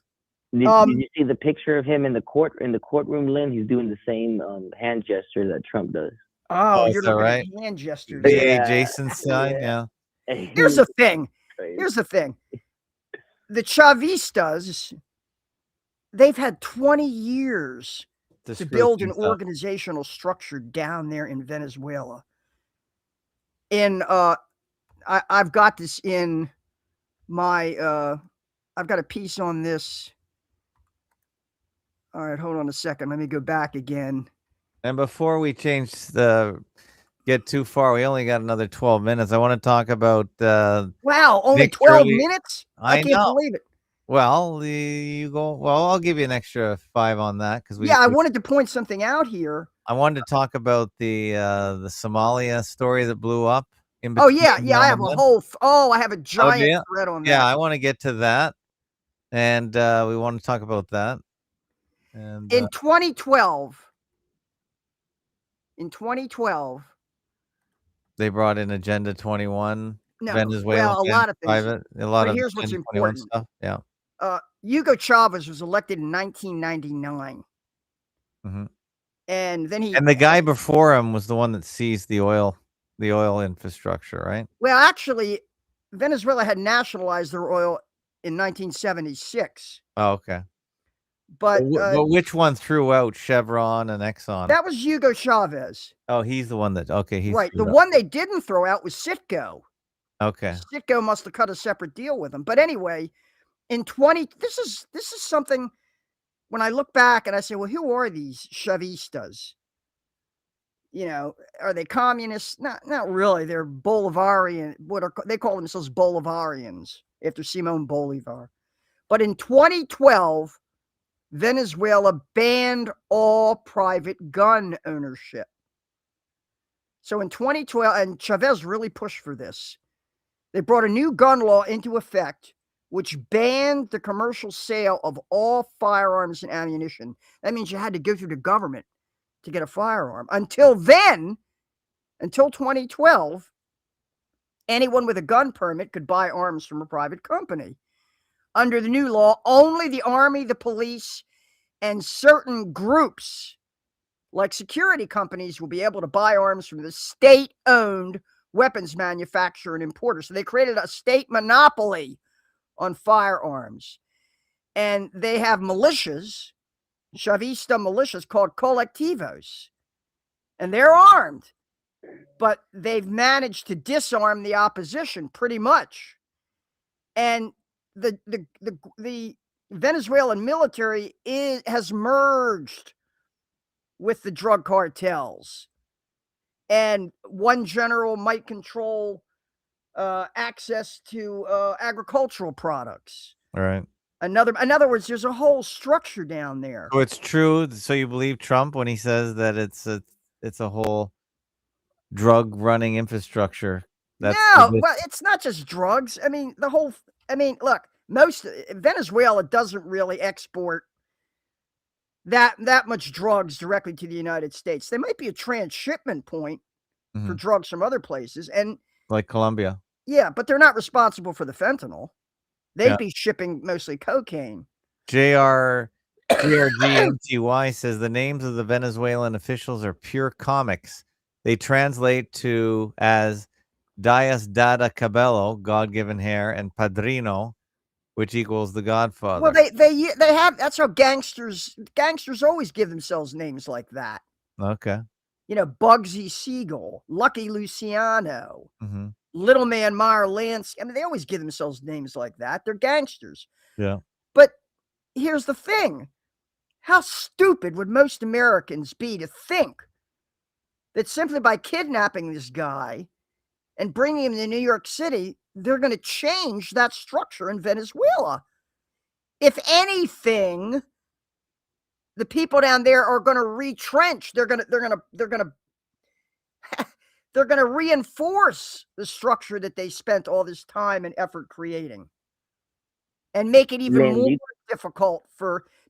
see the picture of him in the courtroom, Lynn? He's doing the same hand gesture that Trump does. Oh, you're looking right? at hand gestures. Yeah, Jason's son. Yeah. Here's the thing. Here's the thing. The Chavistas, they've had 20 years to build an organizational structure down there in Venezuela. And I've got this in my I've got a piece on this. All right, hold on a second. Let me go back again. And before we get too far, we only got another 12 minutes. I want to talk about wow, only 12 minutes? I can't believe it. Well, you go. Well, I'll give you an extra 5 on that because I wanted to point something out here. I wanted to talk about the Somalia story that blew up. Oh yeah, I have a whole. I have a giant thread on that. Yeah, I want to get to that, and we want to talk about that. And in 2012, they brought in Agenda 21. No, Venezuela, a lot of things. A lot of here's what's important. Stuff. Yeah. Hugo Chavez was elected in 1999. Mm-hmm. And then the guy before him was the one that seized the oil infrastructure, right? Well, actually, Venezuela had nationalized their oil in 1976. Oh, okay. But which one threw out Chevron and Exxon? That was Hugo Chavez. Oh, he's the one that he's right. The one they didn't throw out was Citgo. Okay. Citgo must have cut a separate deal with them. But anyway, this is something when I look back and I say, well, who are these Chavistas? are they communists? Not really. They're Bolivarian. They call themselves Bolivarians after Simon Bolivar. But in 2012, Venezuela banned all private gun ownership. So in 2012, and Chavez really pushed for this, they brought a new gun law into effect, which banned the commercial sale of all firearms and ammunition. That means you had to go through the government to get a firearm. Until then, until 2012, anyone with a gun permit could buy arms from a private company. Under the new law, only the Army, the police, and certain groups like security companies will be able to buy arms from the state-owned weapons manufacturer and importer. So they created a state monopoly on firearms. And they have militias, Chavista militias called colectivos. And they're armed. But they've managed to disarm the opposition pretty much. And the Venezuelan military has merged with the drug cartels. And one general might control access to agricultural products. All right. In other words, there's a whole structure down there. So it's true. So you believe Trump when he says that it's a whole drug running infrastructure? Well, it's not just drugs. I mean, look, Venezuela doesn't really export that much drugs directly to the United States. There might be a transshipment point for drugs from other places, and like Colombia. Yeah, but they're not responsible for the fentanyl. They'd be shipping mostly cocaine. GRGNTY says the names of the Venezuelan officials are pure comics. They translate to as Dias Dada Cabello, God-given hair, and Padrino, which equals the Godfather. Well, they have. That's how gangsters always give themselves names like that. Okay. Bugsy Siegel, Lucky Luciano, Little Man Meyer Lansky. I mean, they always give themselves names like that. They're gangsters. Yeah. But here's the thing. How stupid would most Americans be to think that simply by kidnapping this guy and bringing him to New York City, they're going to change that structure in Venezuela? If anything, the people down there are going to retrench. They're going to reinforce the structure that they spent all this time and effort creating, and make it even more difficult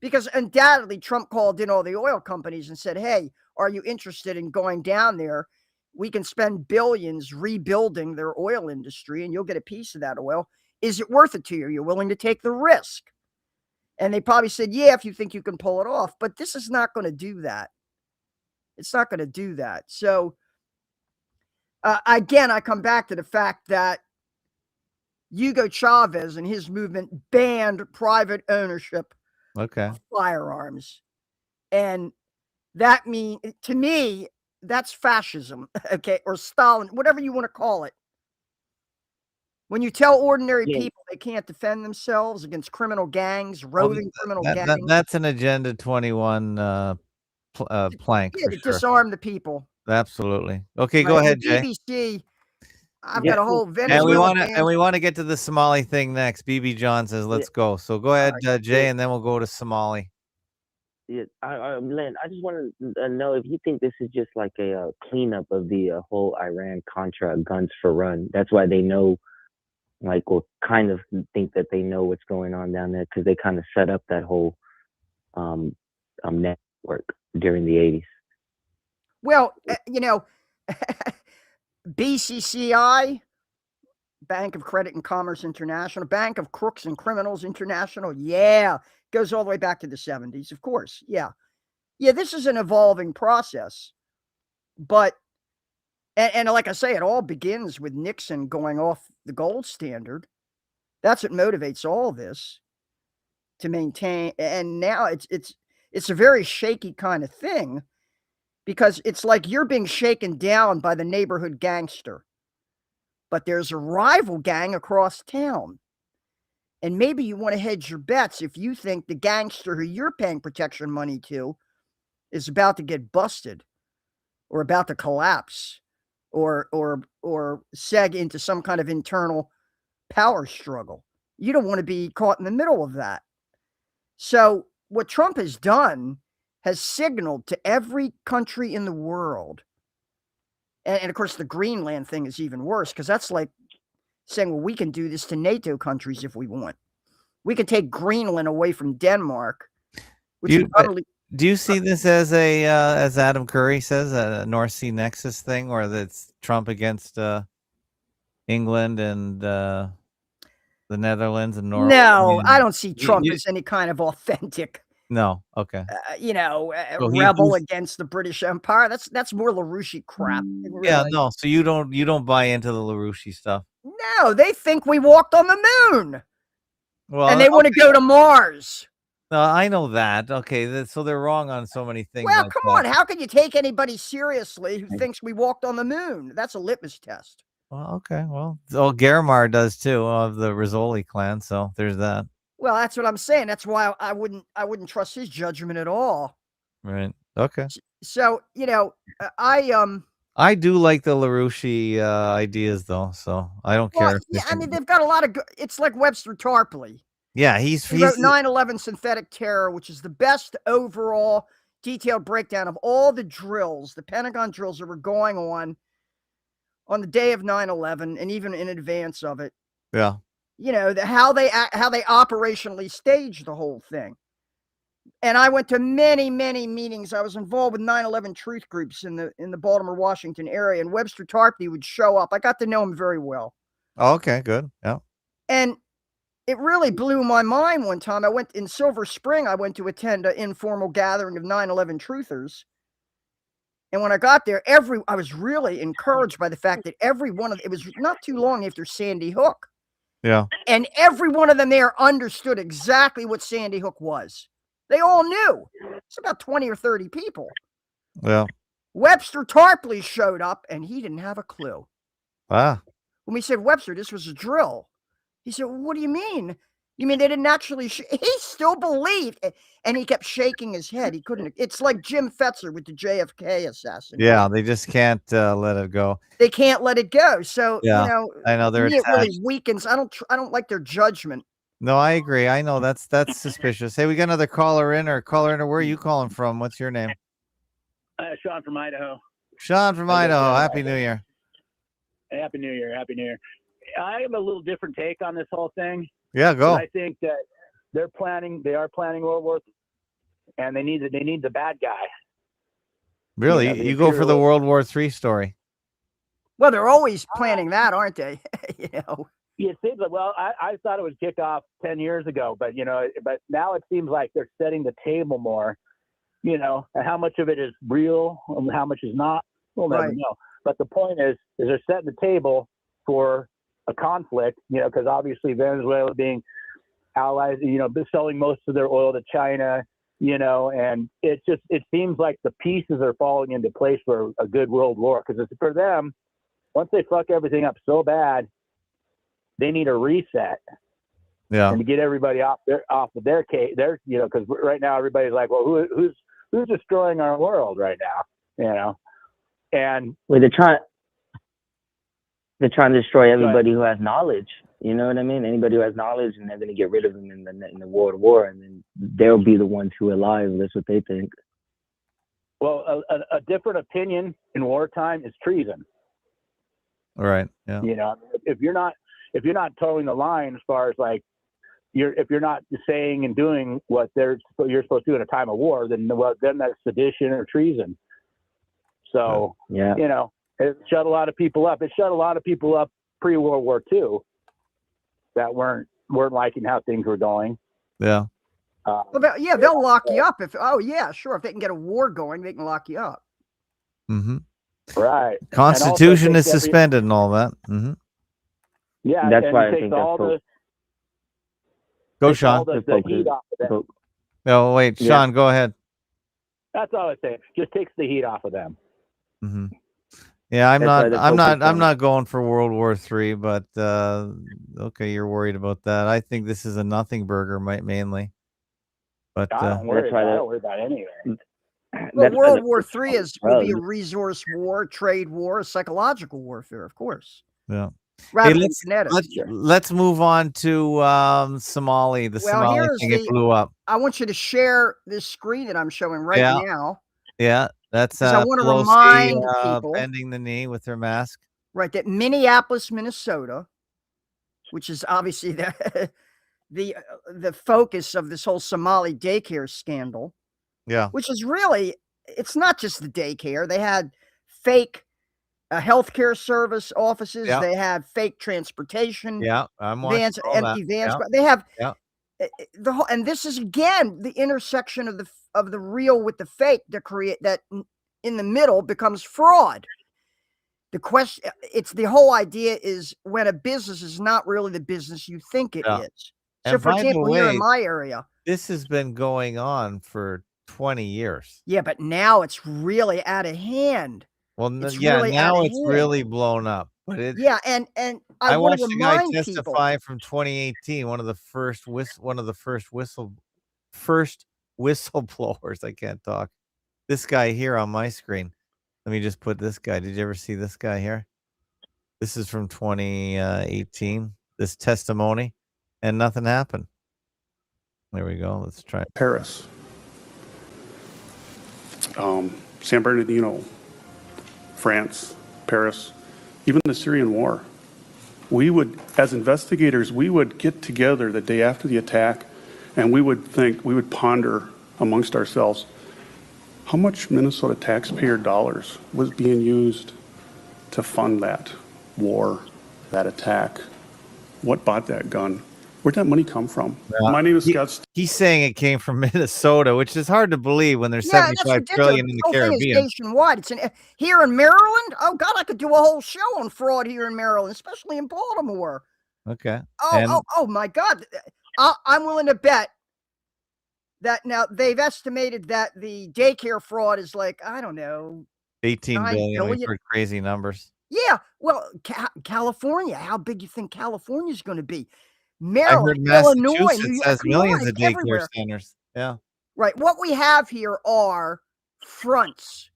because undoubtedly Trump called in all the oil companies and said, "Hey, are you interested in going down there? We can spend billions rebuilding their oil industry and you'll get a piece of that oil. Is it worth it to you? You're willing to take the risk?" And they probably said, "Yeah, if you think you can pull it off." But this is not going to do that. It's not going to do that. So, again, I come back to the fact that Hugo Chavez and his movement banned private ownership of firearms. And that to me, that's fascism, okay, or Stalin, whatever you want to call it. When you tell ordinary people they can't defend themselves against criminal gangs, roving criminal gangs. That's an Agenda 21 plank. Yeah, to disarm the people. Absolutely. Okay, go ahead, Jay. BBC, I've got a whole Venezuela. And we want to get to the Somali thing next. BB John says, let's go. So go ahead, Jay, and then we'll go to Somali. Yeah, Lynn, I just want to know if you think this is just like a cleanup of the whole Iran-Contra guns for run. That's why they know, or kind of think that they know what's going on down there, because they kind of set up that whole network during the 80s. Well, BCCI, Bank of Credit and Commerce International, Bank of Crooks and Criminals International, goes all the way back to the 70s, of course. Yeah, this is an evolving process. But, and like I say, it all begins with Nixon going off the gold standard. That's what motivates all this to maintain. And now it's a very shaky kind of thing, because it's like you're being shaken down by the neighborhood gangster, but there's a rival gang across town. And maybe you want to hedge your bets if you think the gangster who you're paying protection money to is about to get busted. or about to collapse or seg into some kind of internal power struggle. You don't want to be caught in the middle of that. So what Trump has done has signaled to every country in the world, and of course the Greenland thing is even worse, because that's like saying, well, we can do this to NATO countries if we want. We could take Greenland away from Denmark, which is utterly. Do you see this as a as Adam Curry says, a North Sea Nexus thing, where that's Trump against England and the Netherlands and Norway? No, I don't see Trump as any kind of authentic. No, okay. Rebel against the British Empire. That's more LaRouche crap. Really. Yeah, no. So you don't buy into the LaRouche stuff. No, they think we walked on the moon. Well, and they want to go to Mars. No, I know that. Okay, so they're wrong on so many things. Well, come on. How can you take anybody seriously who thinks we walked on the moon? That's a litmus test. Well, okay. Well, Garamar does too, of the Rizzoli clan. So there's that. Well, that's what I'm saying. That's why I wouldn't trust his judgment at all. Right. Okay. So I do like the LaRouche ideas though, so I don't care. Yeah, I mean they've got a lot of. It's like Webster Tarpley. Yeah, he wrote 9/11 Synthetic Terror, which is the best overall detailed breakdown of all the drills, the Pentagon drills that were going on the day of 9/11 and even in advance of it. Yeah. You know, how they operationally staged the whole thing. And I went to many, many meetings. I was involved with 9/11 truth groups in the Baltimore, Washington area, and Webster Tarpley would show up. I got to know him very well. Oh, okay, good. Yeah. And it really blew my mind one time. I went in Silver Spring. I went to attend an informal gathering of 9/11 truthers. And when I got there, I was really encouraged by the fact that it was not too long after Sandy Hook. Yeah. And every one of them there understood exactly what Sandy Hook was. They all knew. It's about 20 or 30 people. Yeah. Webster Tarpley showed up and he didn't have a clue. Ah. When we said, Webster, this was a drill. He said, well, what do you mean? You mean they didn't actually? He still believed, and he kept shaking his head. He couldn't. It's like Jim Fetzer with the JFK assassination. Yeah, they just can't let it go. They can't let it go. So yeah, I know they're. It really weakens. I don't like their judgment. No, I agree. I know that's suspicious. Hey, we got another caller in. Where are you calling from? What's your name? Sean from Idaho. Sean from Idaho. Happy New Year. Happy New Year. Happy New Year. I have a little different take on this whole thing. Yeah, go. I think that they are planning World War III, and they need the bad guy. Really? You go for the World War III story. Well, they're always planning that, aren't they? You know. It seems like, well, I thought it was kicked off 10 years ago, but now it seems like they're setting the table more, and how much of it is real and how much is not, we'll never know. But the point is they're setting the table for a conflict, because obviously Venezuela being allies, selling most of their oil to China, and it seems like the pieces are falling into place for a good world war. Because it's for them, once they fuck everything up so bad, they need a reset. Yeah. And to get everybody off of their case, because right now everybody's like, well, who's destroying our world right now, and well, they're trying to destroy everybody who has knowledge. You know what I mean? Anybody who has knowledge, and they're going to get rid of them in the World War, and then they'll be the ones who are alive. That's what they think. Well, a different opinion in wartime is treason. All right. Yeah. If you're not towing the line as far as like if you're not saying and doing what you're supposed to do in a time of war, then that's sedition or treason. So it shut a lot of people up. It shut a lot of people up pre-World War II that weren't liking how things were going. Yeah. They'll lock you up if they can get a war going, they can lock you up. Mm-hmm. Right. Constitution is suspended and all that. Mm-hmm. Yeah, that's why I think that's Go, Sean. The heat off of them. No, wait, Sean, go ahead. That's all I say. Just takes the heat off of them. Mm-hmm. Yeah, I'm not going for World War III, but okay, you're worried about that. I think this is a nothing burger, mainly. But I don't worry about anything. Well, That's World War III will be a drugs. resource war, trade war, psychological warfare, of course, Yeah. rather Hey, than kinetic. let's move on to Somali. The Well, Somali here's thing, it blew up. I want you to share this screen that I'm showing right Yeah. now. Yeah, that's Because I want to Pelosi remind people, bending the knee with her mask. right, that Minneapolis, Minnesota, which is obviously the focus of this whole Somali daycare scandal. Yeah. Which is really, it's not just the daycare. They had fake healthcare service offices. Yeah. They have fake transportation. Yeah, I'm watching Vans, all empty that. vans. Yeah. They have Yeah. the whole, and this is again the intersection of the real with the fake to create that in the middle becomes fraud. The question, it's the whole idea is when a business is not really the business you think it Yeah. is. So, And for by the example, here in way, my area, this has been going on for 20 years. yeah, but now it's really out of hand. Well, It's yeah, really out now of it's hand. really blown up. But it, Yeah, and I I want to watched a guy remind people. testify from 2018, one of the first whistleblowers. I can't talk. This guy here on my screen. Let me just put this guy. Did you ever see this guy here? This is from 2018. This testimony, and nothing happened. There we go. Let's try it. Paris, San Bernardino, France, Paris, even the Syrian war. We would, as investigators, we would get together the day after the attack and we would ponder amongst ourselves, how much Minnesota taxpayer dollars was being used to fund that war, that attack? What bought that gun? Where'd that money come from? My name is Scott. He's saying it came from Minnesota, which is hard to believe when there's 75 trillion in the Caribbean. Thing is nationwide. It's here in Maryland. Oh God, I could do a whole show on fraud here in Maryland, especially in Baltimore. Okay. Oh my God, I'm willing to bet that now they've estimated that the daycare fraud is like, I don't know, 18 billion. We've billion. heard crazy numbers. Yeah, well, California. How big do you think California is going to be? I Maryland, heard Illinois, Massachusetts has millions of daycare everywhere. centers. Yeah. Right. What we have here are fronts.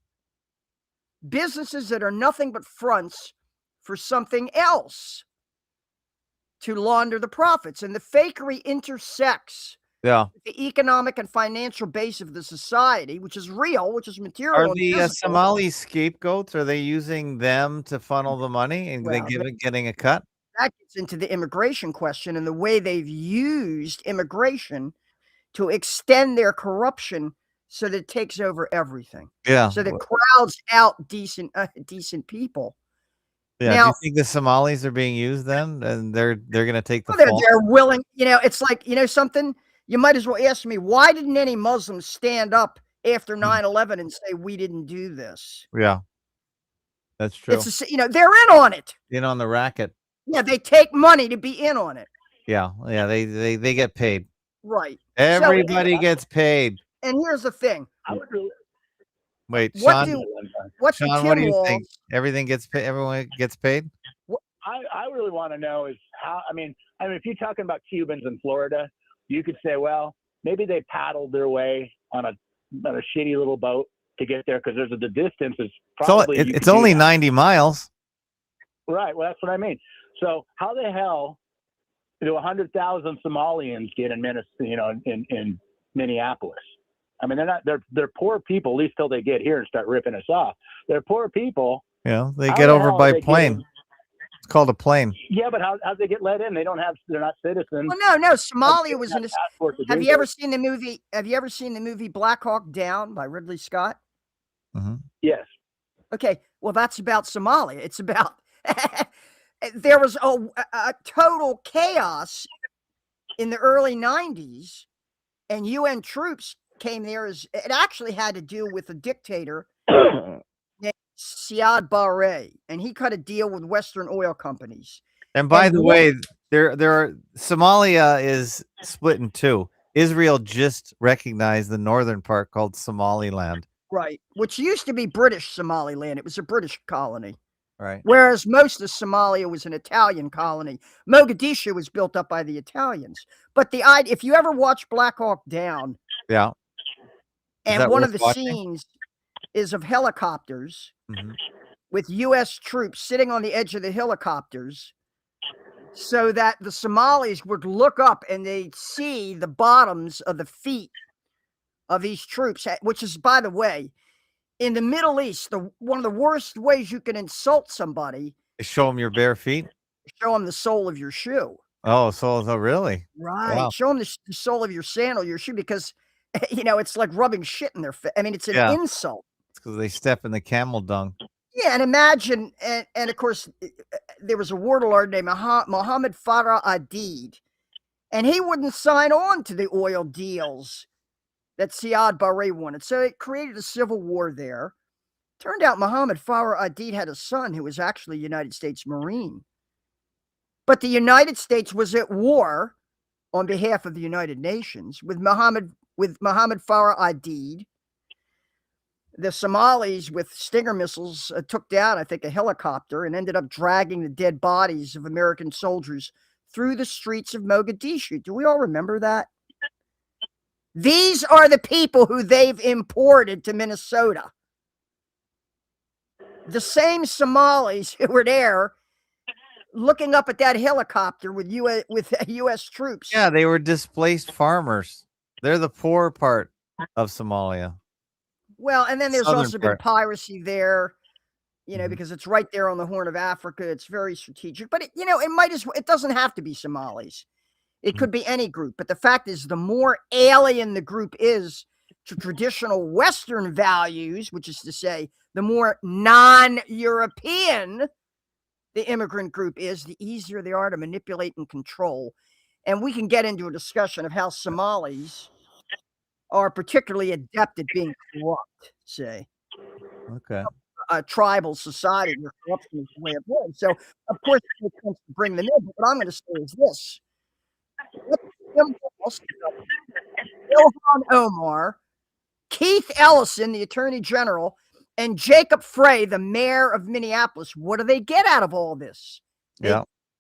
Businesses that are nothing but fronts for something else to launder the profits. And the fakery intersects the economic and financial base of the society, which is real, which is material. Are the Somali scapegoats, are they using them to funnel the money and they getting a cut? That gets into the immigration question and the way they've used immigration to extend their corruption so that it takes over everything. Yeah. So that crowds out decent people. Yeah. Now, do you think the Somalis are being used then? And they're going to take the fall? They're willing, it's like, something, you might as well ask me, why didn't any Muslims stand up after 9/11 and say, we didn't do this? Yeah. That's true. It's they're in on it. In on the racket. Yeah, they take money to be in on it. Yeah, yeah, they get paid. Right. Everybody gets paid. And here's the thing. Wait, Sean, Sean, what do you think? Everything gets paid. Everyone gets paid. What I really want to know is how. I mean, if you're talking about Cubans in Florida, you could say, well, maybe they paddled their way on a shitty little boat to get there because the distance is probably. So it's only 90 miles. Right. Well, that's what I mean. So how the hell do 100,000 Somalians get in in Minneapolis? I mean, they're poor people, at least till they get here and start ripping us off. They're poor people. Yeah, they get over by plane. It's called a plane. Yeah, but how they get let in? They're not citizens. Well, no. Somalia was in this. Have you ever seen the movie? Have you ever seen the movie Black Hawk Down by Ridley Scott? Mm-hmm. Yes. Okay. Well, that's about Somalia. It's about there was a total chaos in the early 90s, and UN troops came there. It actually had to do with a dictator named Siad Barre, and he cut a deal with Western oil companies. And by the way, Somalia is split in two. Israel just recognized the northern part called Somaliland. Right, which used to be British Somaliland. It was a British colony. Right. Whereas most of Somalia was an Italian colony. Mogadishu was built up by the Italians. But if you ever watch Black Hawk Down, yeah, And one of the scenes is of helicopters with U.S. troops sitting on the edge of the helicopters so that the Somalis would look up and they'd see the bottoms of the feet of these troops, which is, by the way, in the Middle East, one of the worst ways you can insult somebody is show them your bare feet. Show them the sole of your shoe. Oh, really? Right. Wow. Show them the sole of your sandal, your shoe, because it's like rubbing shit in their face. I mean, it's an insult. It's because they step in the camel dung. Yeah, and imagine, and of course, there was a warlord named Mohammed Farah Adid, and he wouldn't sign on to the oil deals that Siad Barre wanted. So it created a civil war there. Turned out Mohammed Farah Adid had a son who was actually a United States Marine. But the United States was at war on behalf of the United Nations with Mohammed Farah Adid. The Somalis with Stinger missiles took down, I think, a helicopter and ended up dragging the dead bodies of American soldiers through the streets of Mogadishu. Do we all remember that? These are the people who they've imported to Minnesota. The same Somalis who were there looking up at that helicopter with U.S. troops. Yeah, they were displaced farmers. They're the poor part of Somalia. Well, and then there's also been piracy there, because it's right there on the Horn of Africa. It's very strategic, but it doesn't have to be Somalis. It could be any group. But the fact is, the more alien the group is to traditional Western values, which is to say, the more non-European the immigrant group is, the easier they are to manipulate and control. And we can get into a discussion of how Somalis are particularly adept at being corrupt, say. Okay. A tribal society where corruption is the way of living. So, of course, it makes sense to bring them in. But what I'm going to say is this. Ilhan Omar, Keith Ellison, the Attorney General, and Jacob Frey, the mayor of Minneapolis, what do they get out of all this?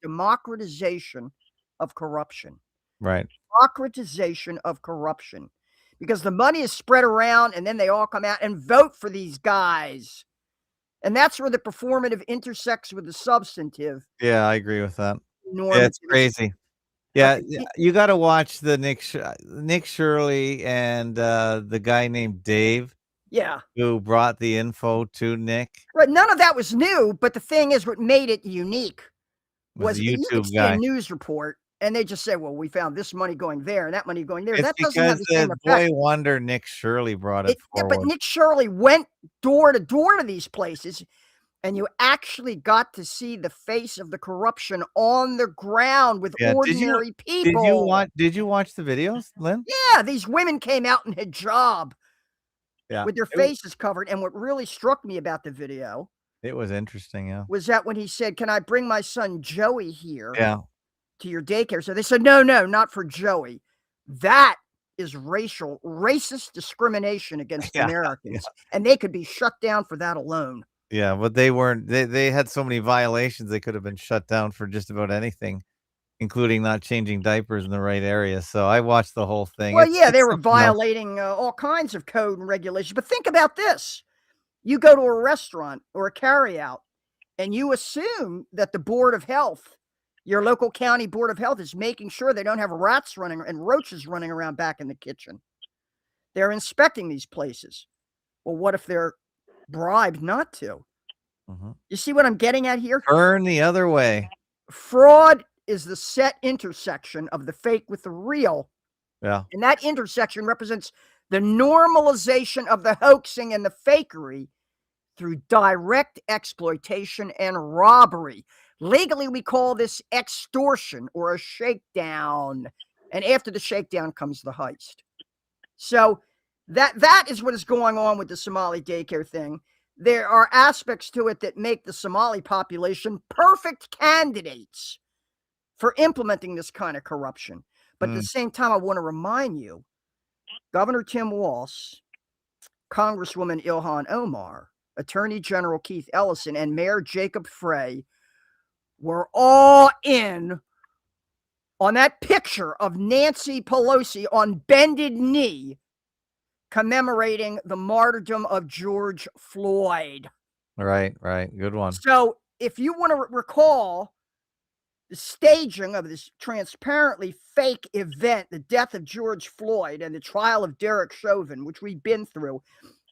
Democratization of corruption. Right. Democratization of corruption. Because the money is spread around and then they all come out and vote for these guys. And that's where the performative intersects with the substantive. Yeah, I agree with that. Yeah, it's crazy. Yeah, you got to watch the Nick Shirley and the guy named Dave. Yeah. Who brought the info to Nick. Right. None of that was new, but the thing is, what made it unique was the YouTube guy. News report. And they just said, well, we found this money going there and that money going there. It's that doesn't have the same effect. Boy wonder Nick Shirley brought it forward. Yeah, but Nick Shirley went door to door to these places, and you actually got to see the face of the corruption on the ground with ordinary people. Did you watch the videos, Lynn? Yeah, these women came out in hijab with their faces covered. And what really struck me about the video, it was interesting, was that when he said, "Can I bring my son Joey here?" to your daycare. So they said, no, not for Joey. That is racist discrimination against Americans. And they could be shut down for that alone. Yeah, but they weren't. They had so many violations, they could have been shut down for just about anything, including not changing diapers in the right area. So I watched the whole thing. Well, they were violating all kinds of code and regulations. But think about this. You go to a restaurant or a carryout, and you assume that the Board of Health, your local county Board of Health, is making sure they don't have rats running and roaches running around back in the kitchen. They're inspecting these places. Well, what if they're bribed not to? You see what I'm getting at here? Turn the other way. Fraud is the set intersection of the fake with the real. Yeah. And that intersection represents the normalization of the hoaxing and the fakery through direct exploitation and robbery. Legally, we call this extortion or a shakedown. And after the shakedown comes the heist. So that is what is going on with the Somali daycare thing. There are aspects to it that make the Somali population perfect candidates for implementing this kind of corruption. But at the same time, I want to remind you, Governor Tim Walz, Congresswoman Ilhan Omar, Attorney General Keith Ellison, and Mayor Jacob Frey were all in on that picture of Nancy Pelosi on bended knee commemorating the martyrdom of George Floyd. Right. Good one. So if you want to recall the staging of this transparently fake event, the death of George Floyd and the trial of Derek Chauvin, which we've been through,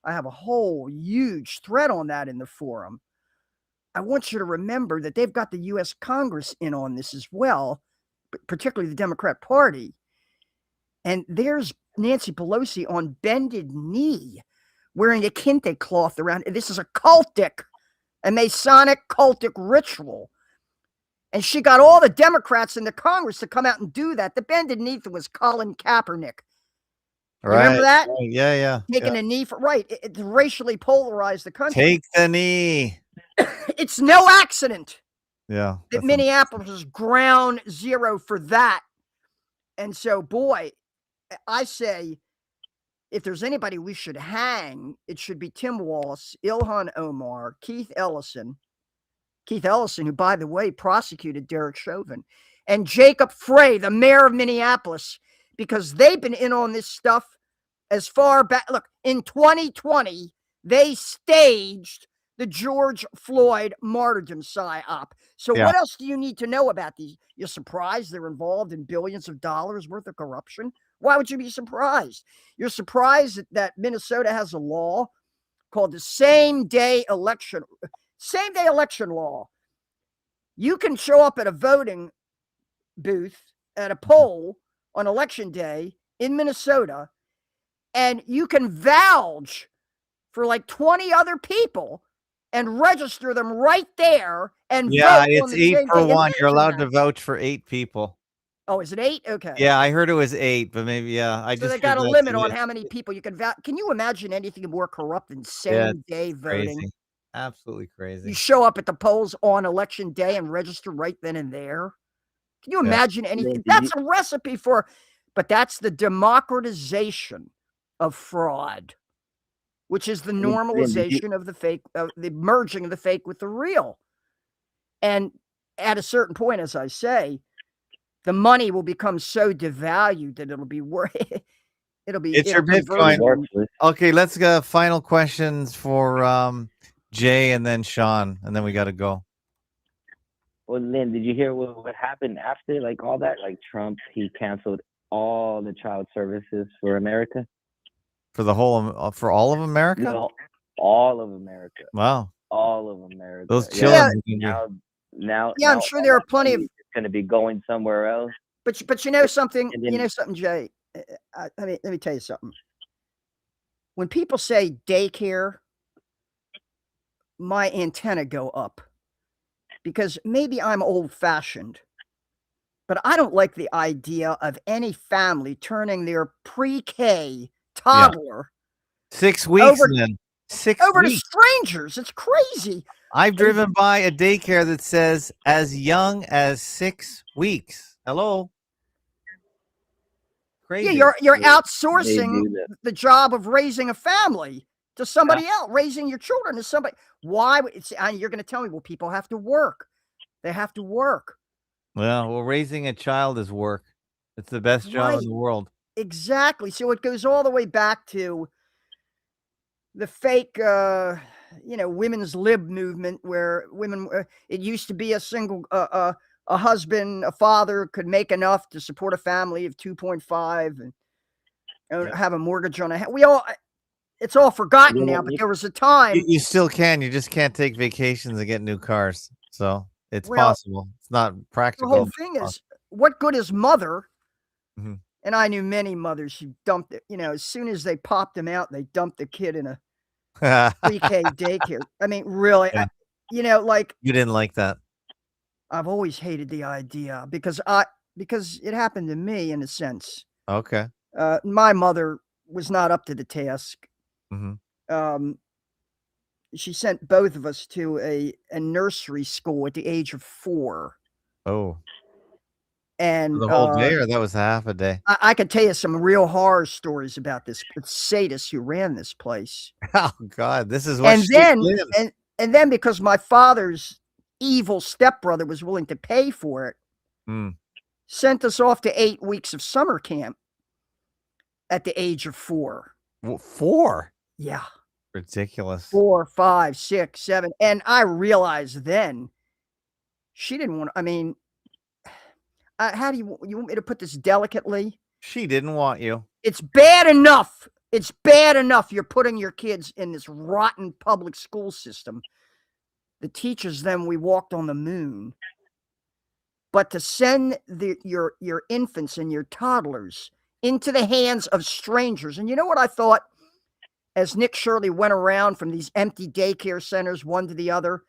I have a whole huge thread on that in the forum. I want you to remember that they've got the U.S. Congress in on this as well, particularly the Democrat Party. And there's Nancy Pelosi on bended knee, wearing a kente cloth around. This is a Masonic cultic ritual. And she got all the Democrats in the Congress to come out and do that. The bended knee was Colin Kaepernick. You remember that? Right. Yeah. Taking a knee for, right. It racially polarized the country. Take the knee. It's no accident. Yeah. That Minneapolis is ground zero for that. And so, boy, I say, if there's anybody we should hang, it should be Tim Walz, Ilhan Omar, Keith Ellison, who, by the way, prosecuted Derek Chauvin, and Jacob Frey, the mayor of Minneapolis, because they've been in on this stuff as far back. Look, in 2020, they staged the George Floyd martyrdom psyop. So what else do you need to know about these? You're surprised they're involved in billions of dollars worth of corruption? Why would you be surprised? You're surprised that Minnesota has a law called the same-day election law. You can show up at a voting booth at a poll on election day in Minnesota, and you can vouch for like 20 other people and register them right there and vote it's on the 8 same for day. 1. You're allowed to vouch for 8 people. Oh, is it 8? Okay. Yeah, I heard it was 8, but maybe I So just they got a limit on how many people you can vouch. Can you imagine anything more corrupt than same-day voting? Crazy. Absolutely crazy. You show up at the polls on election day and register right then and there. Can you imagine anything? That's a recipe for, but that's the democratization of fraud, which is the normalization of the fake, the merging of the fake with the real. And at a certain point, as I say, the money will become so devalued that it'll be worth. It's your Bitcoin. Okay, let's go. Final questions for Jay and then Sean, and then we got to go. Well, Lynn, did you hear what happened after, like, all that? Like, Trump, he canceled all the child services for America. For all of America? No, all of America. Wow. All of America. Those children. Now, I'm sure there are plenty of. Going to be going somewhere else. But you know something. You know something, Jay. Let me tell you something. When people say daycare, my antenna go up, because maybe I'm old-fashioned, but I don't like the idea of any family turning their pre-K toddler 6 weeks over, then. 6 over weeks. to strangers. It's crazy. I've driven by a daycare that says as young as 6 weeks. Hello. Crazy. Yeah, you're outsourcing the job of raising a family to somebody else, raising your children to somebody. Why? And you're going to tell me, well, people have to work. They have to work. Well, raising a child is work. It's the best job in the world. Exactly. So it goes all the way back to the fake, women's lib movement, where women, it used to be a single, a husband, a father could make enough to support a family of 2.5 and have a mortgage on a house. It's all forgotten now, but there was a time. You still can. You just can't take vacations and get new cars. So it's possible. It's not practical. The whole thing is, what good is mother? Mm-hmm. And I knew many mothers who dumped it. As soon as they popped them out, they dumped the kid in a pre-K daycare. I mean, really, like, you didn't like that. I've always hated the idea because it happened to me in a sense. Okay. My mother was not up to the task. Mm-hmm. She sent both of us to a nursery school at the age of 4. Oh. And for the whole day, or that was half a day? I could tell you some real horror stories about this sadist who ran this place. Oh God, this is what. And then because my father's evil stepbrother was willing to pay for it, sent us off to 8 weeks of summer camp at the age of 4. 4? Yeah. Ridiculous. 4, 5, 6, 7. And I realized then she didn't want, I mean, how do you want me to put this delicately? She didn't want you. It's bad enough. It's bad enough you're putting your kids in this rotten public school system that teaches them we walked on the moon. But to send your infants and your toddlers into the hands of strangers. And you know what I thought as Nick Shirley went around from these empty daycare centers, one to the other,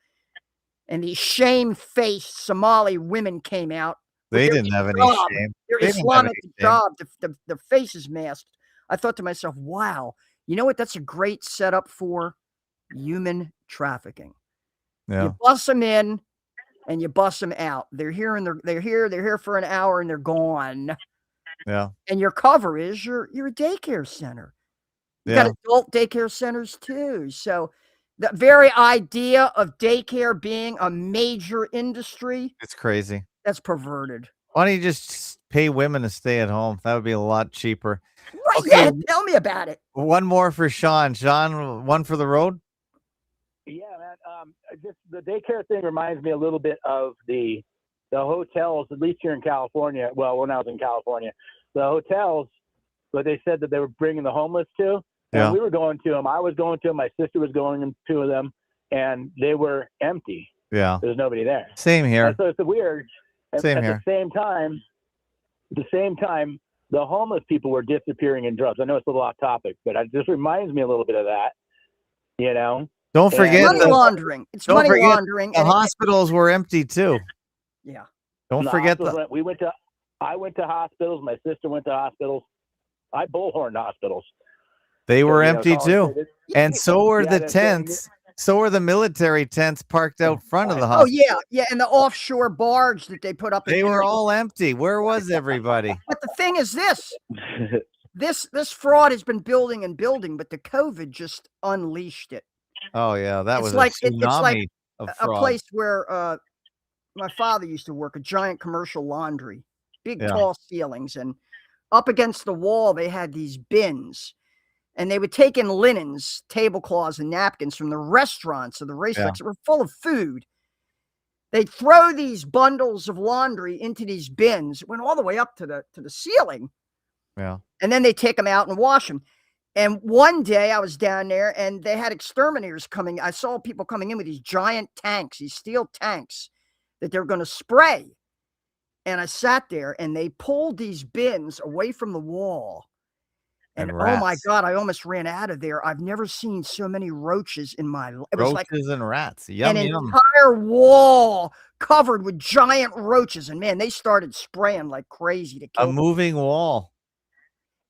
and these shame-faced Somali women came out. They didn't have any shame. Their Islamic job, the faces masked. I thought to myself, wow, you know what? That's a great setup for human trafficking. Yeah. You bust them in and you bust them out. They're here and they're here for an hour and they're gone. Yeah. And your cover is you're a daycare center. You got adult daycare centers too. So the very idea of daycare being a major industry, It's crazy. that's perverted. Why don't you just pay women to stay at home? That would be a lot cheaper. Right, Okay. yeah, tell me about it. One more for Sean. Sean, one for the road? Yeah, man. Just the daycare thing reminds me a little bit of the hotels, at least here in California. Well, when I was in California, the hotels, but they said that they were bringing the homeless to. And Yeah. we were going to them. I was going to them. My sister was going to them, and they were empty. Yeah. There was nobody there. Same here. And so it's weird. Same at here. the same time, the homeless people were disappearing in drugs. I know it's a little off topic, but it just reminds me a little bit of that. You know. Don't forget Money laundering. It's don't money forget laundering. The hospitals were empty too. Yeah. Don't The forget hospitals I went to hospitals. My sister went to hospitals. I bullhorned hospitals. they were empty college too. visits. And so were Yeah, the that's- tents. So were the military tents parked out front of the Oh hospital. yeah, and the offshore barge that they put up. They were all empty. Where was everybody? But the thing is this fraud has been building and building, but the COVID just unleashed it. Oh yeah, that was It's a tsunami like of a fraud. place where my father used to work, a giant commercial laundry, big Yeah. tall ceilings, and up against the wall they had these bins. And they would take in linens, tablecloths, and napkins from the restaurants or the racetracks that were full of food. They'd throw these bundles of laundry into these bins. It went all the way up to the ceiling. Yeah. And then they take them out and wash them. And one day I was down there and they had exterminators coming. I saw people coming in with these giant tanks, these steel tanks that they're going to spray. And I sat there and they pulled these bins away from the wall. And oh my rats. God, I almost ran out of there. I've never seen so many roaches in my life. It was like Roaches and rats. Yum an yum. entire wall covered with giant roaches. And man, they started spraying like crazy to A kill. moving wall.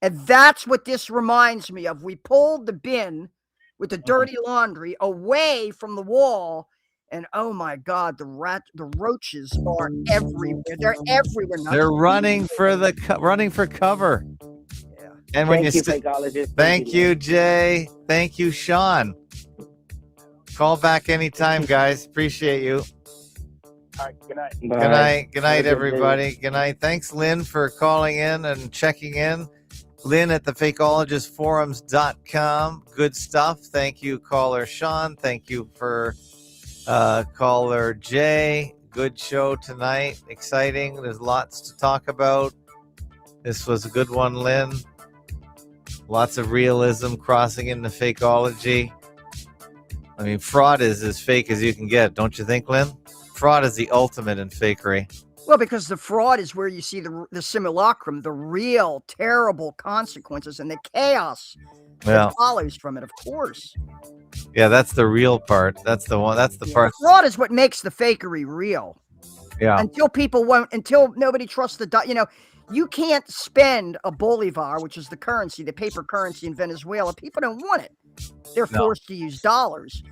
And that's what this reminds me of. We pulled the bin with the dirty laundry away from the wall. And oh my God, the roaches are everywhere. They're everywhere. They're running for cover. Yeah. And when Thank you you, fakeologist. thank you, Jay. Thank you, Sean. Call back anytime, guys. Appreciate you. All right. Good night. Good night. Good night, Have a good day. everybody. Good night. Thanks, Lynn, for calling in and checking in. Lynn at the fakeologistforums.com. Good stuff. Thank you, caller Sean. Thank you for caller Jay. Good show tonight. Exciting. There's lots to talk about. This was a good one, Lynn. Lots of realism crossing into fakeology. I mean, fraud is as fake as you can get, don't you think, Lynn? Fraud is the ultimate in fakery. Well, because the fraud is where you see the simulacrum, the real terrible consequences and the chaos that follows from it, of course. Yeah, that's the real part. That's the one. That's the part. Fraud is what makes the fakery real. Yeah. Until nobody trusts you can't spend a bolivar, which is the currency, the paper currency in Venezuela. People don't want it. They're forced to use dollars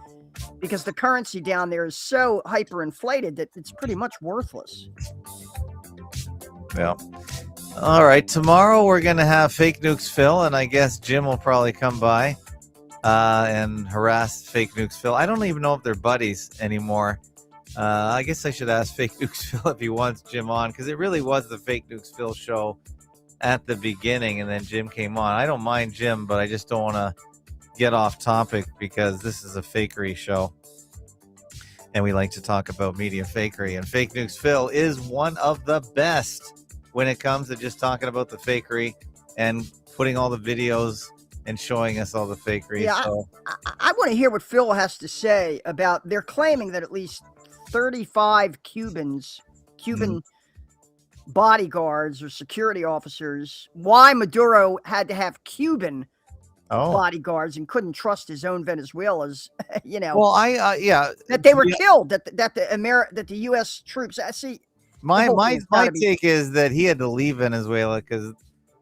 because the currency down there is so hyperinflated that it's pretty much worthless. Yeah. All right. Tomorrow we're going to have Fake Nukes Phil, and I guess Jim will probably come by and harass Fake Nukes Phil. I don't even know if they're buddies anymore. I guess I should ask Fake Nukes Phil if he wants Jim on, because it really was the Fake Nukes Phil show at the beginning, and then Jim came on. I don't mind Jim, but I just don't want to get off topic because this is a fakery show. And we like to talk about media fakery. And Fake News Phil is one of the best when it comes to just talking about the fakery and putting all the videos and showing us all the fakery. Yeah, so. I want to hear what Phil has to say about, they're claiming that at least 35 Cuban bodyguards or security officers, why Maduro had to have Cuban bodyguards and couldn't trust his own Venezuelans, you know. Well, that they were killed, that the U.S. troops. See, my take is that he had to leave Venezuela because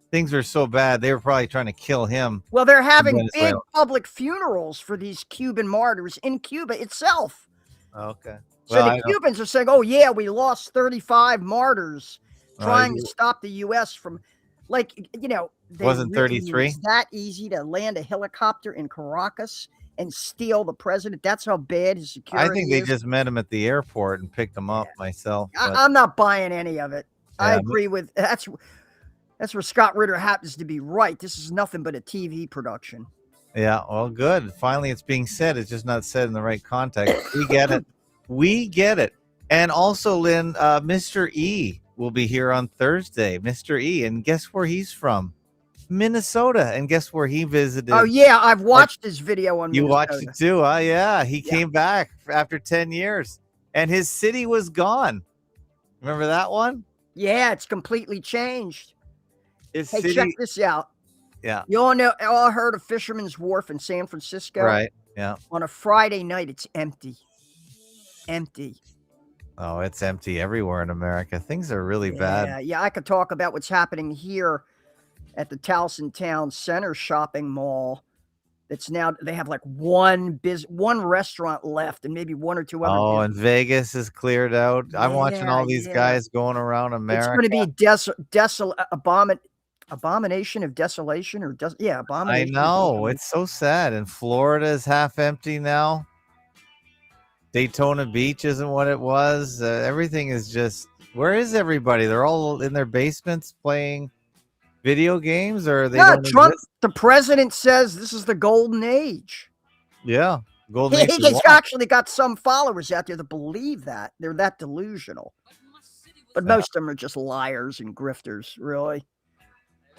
things were so bad. They were probably trying to kill him. Well, they're having big public funerals for these Cuban martyrs in Cuba itself. Okay. So the Cubans are saying, "Oh yeah, we lost 35 martyrs trying to stop the U.S. from." Like, you know, wasn't 33 that easy to land a helicopter in Caracas and steal the president? That's how bad his security is. I think they just met him at the airport and picked him up myself. I'm not buying any of it. Yeah, I agree with that's where Scott Ritter happens to be right. This is nothing but a TV production. Yeah, well, good. Finally, it's being said. It's just not said in the right context. We get it. We get it. And also, Lynn, Mr. E will be here on Thursday. Mr. E, and guess where he's from? Minnesota. And guess where he visited? Oh yeah, I've watched his video on You Minnesota. watched it too? Oh yeah, he came back after 10 years, and his city was gone. Remember that one? Yeah, it's completely changed. His hey, city... check this out. Yeah. You all heard of Fisherman's Wharf in San Francisco? Right. Yeah. On a Friday night, it's empty. Empty. Oh, it's empty everywhere in America. Things are really bad. Yeah, I could talk about what's happening here at the Towson Town Center shopping mall. It's now, they have like one restaurant left and maybe one or two other. Oh, and Vegas is cleared out. I'm watching all these guys going around America. It's going to be abomination of desolation abomination. I know. It's so sad. And Florida is half empty now. Daytona Beach isn't what it was. Everything is just, where is everybody? They're all in their basements playing video games, or they don't Trump, exist? the president says this is the golden age. Yeah. Golden age. He's actually got some followers out there that believe that. They're that delusional. But most of them are just liars and grifters, really.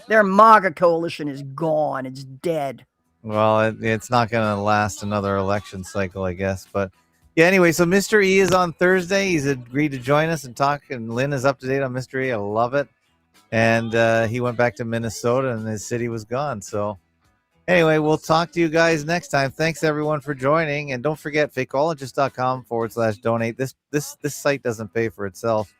Their MAGA coalition is gone. It's dead. Well, it's not going to last another election cycle, I guess. But yeah, anyway, so Mr. E is on Thursday. He's agreed to join us and talk, and Lynn is up to date on Mr. E. I love it. And he went back to Minnesota, and his city was gone. So anyway, we'll talk to you guys next time. Thanks, everyone, for joining. And don't forget, fakeologist.com/donate. This site doesn't pay for itself.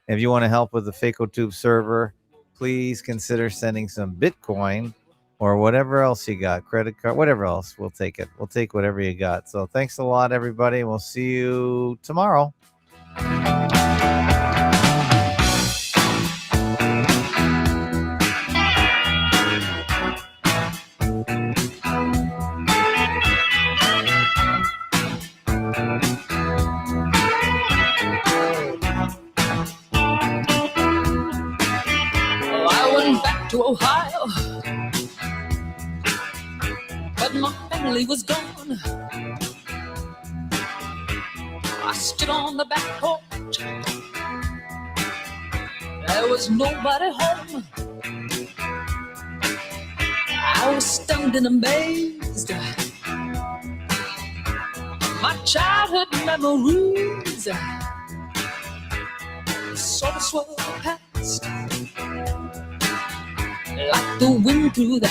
If you want to help with the FakeOTube server, please consider sending some Bitcoin or whatever else you got, credit card, whatever else. We'll take it. We'll take whatever you got. So thanks a lot, everybody. We'll see you tomorrow. To Ohio, but my family was gone. I stood on the back porch, there was nobody home. I was stunned and amazed. My childhood memories sort of swirled past like the wind through the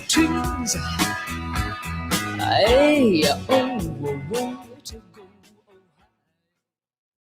trees. Hey, oh, oh, oh.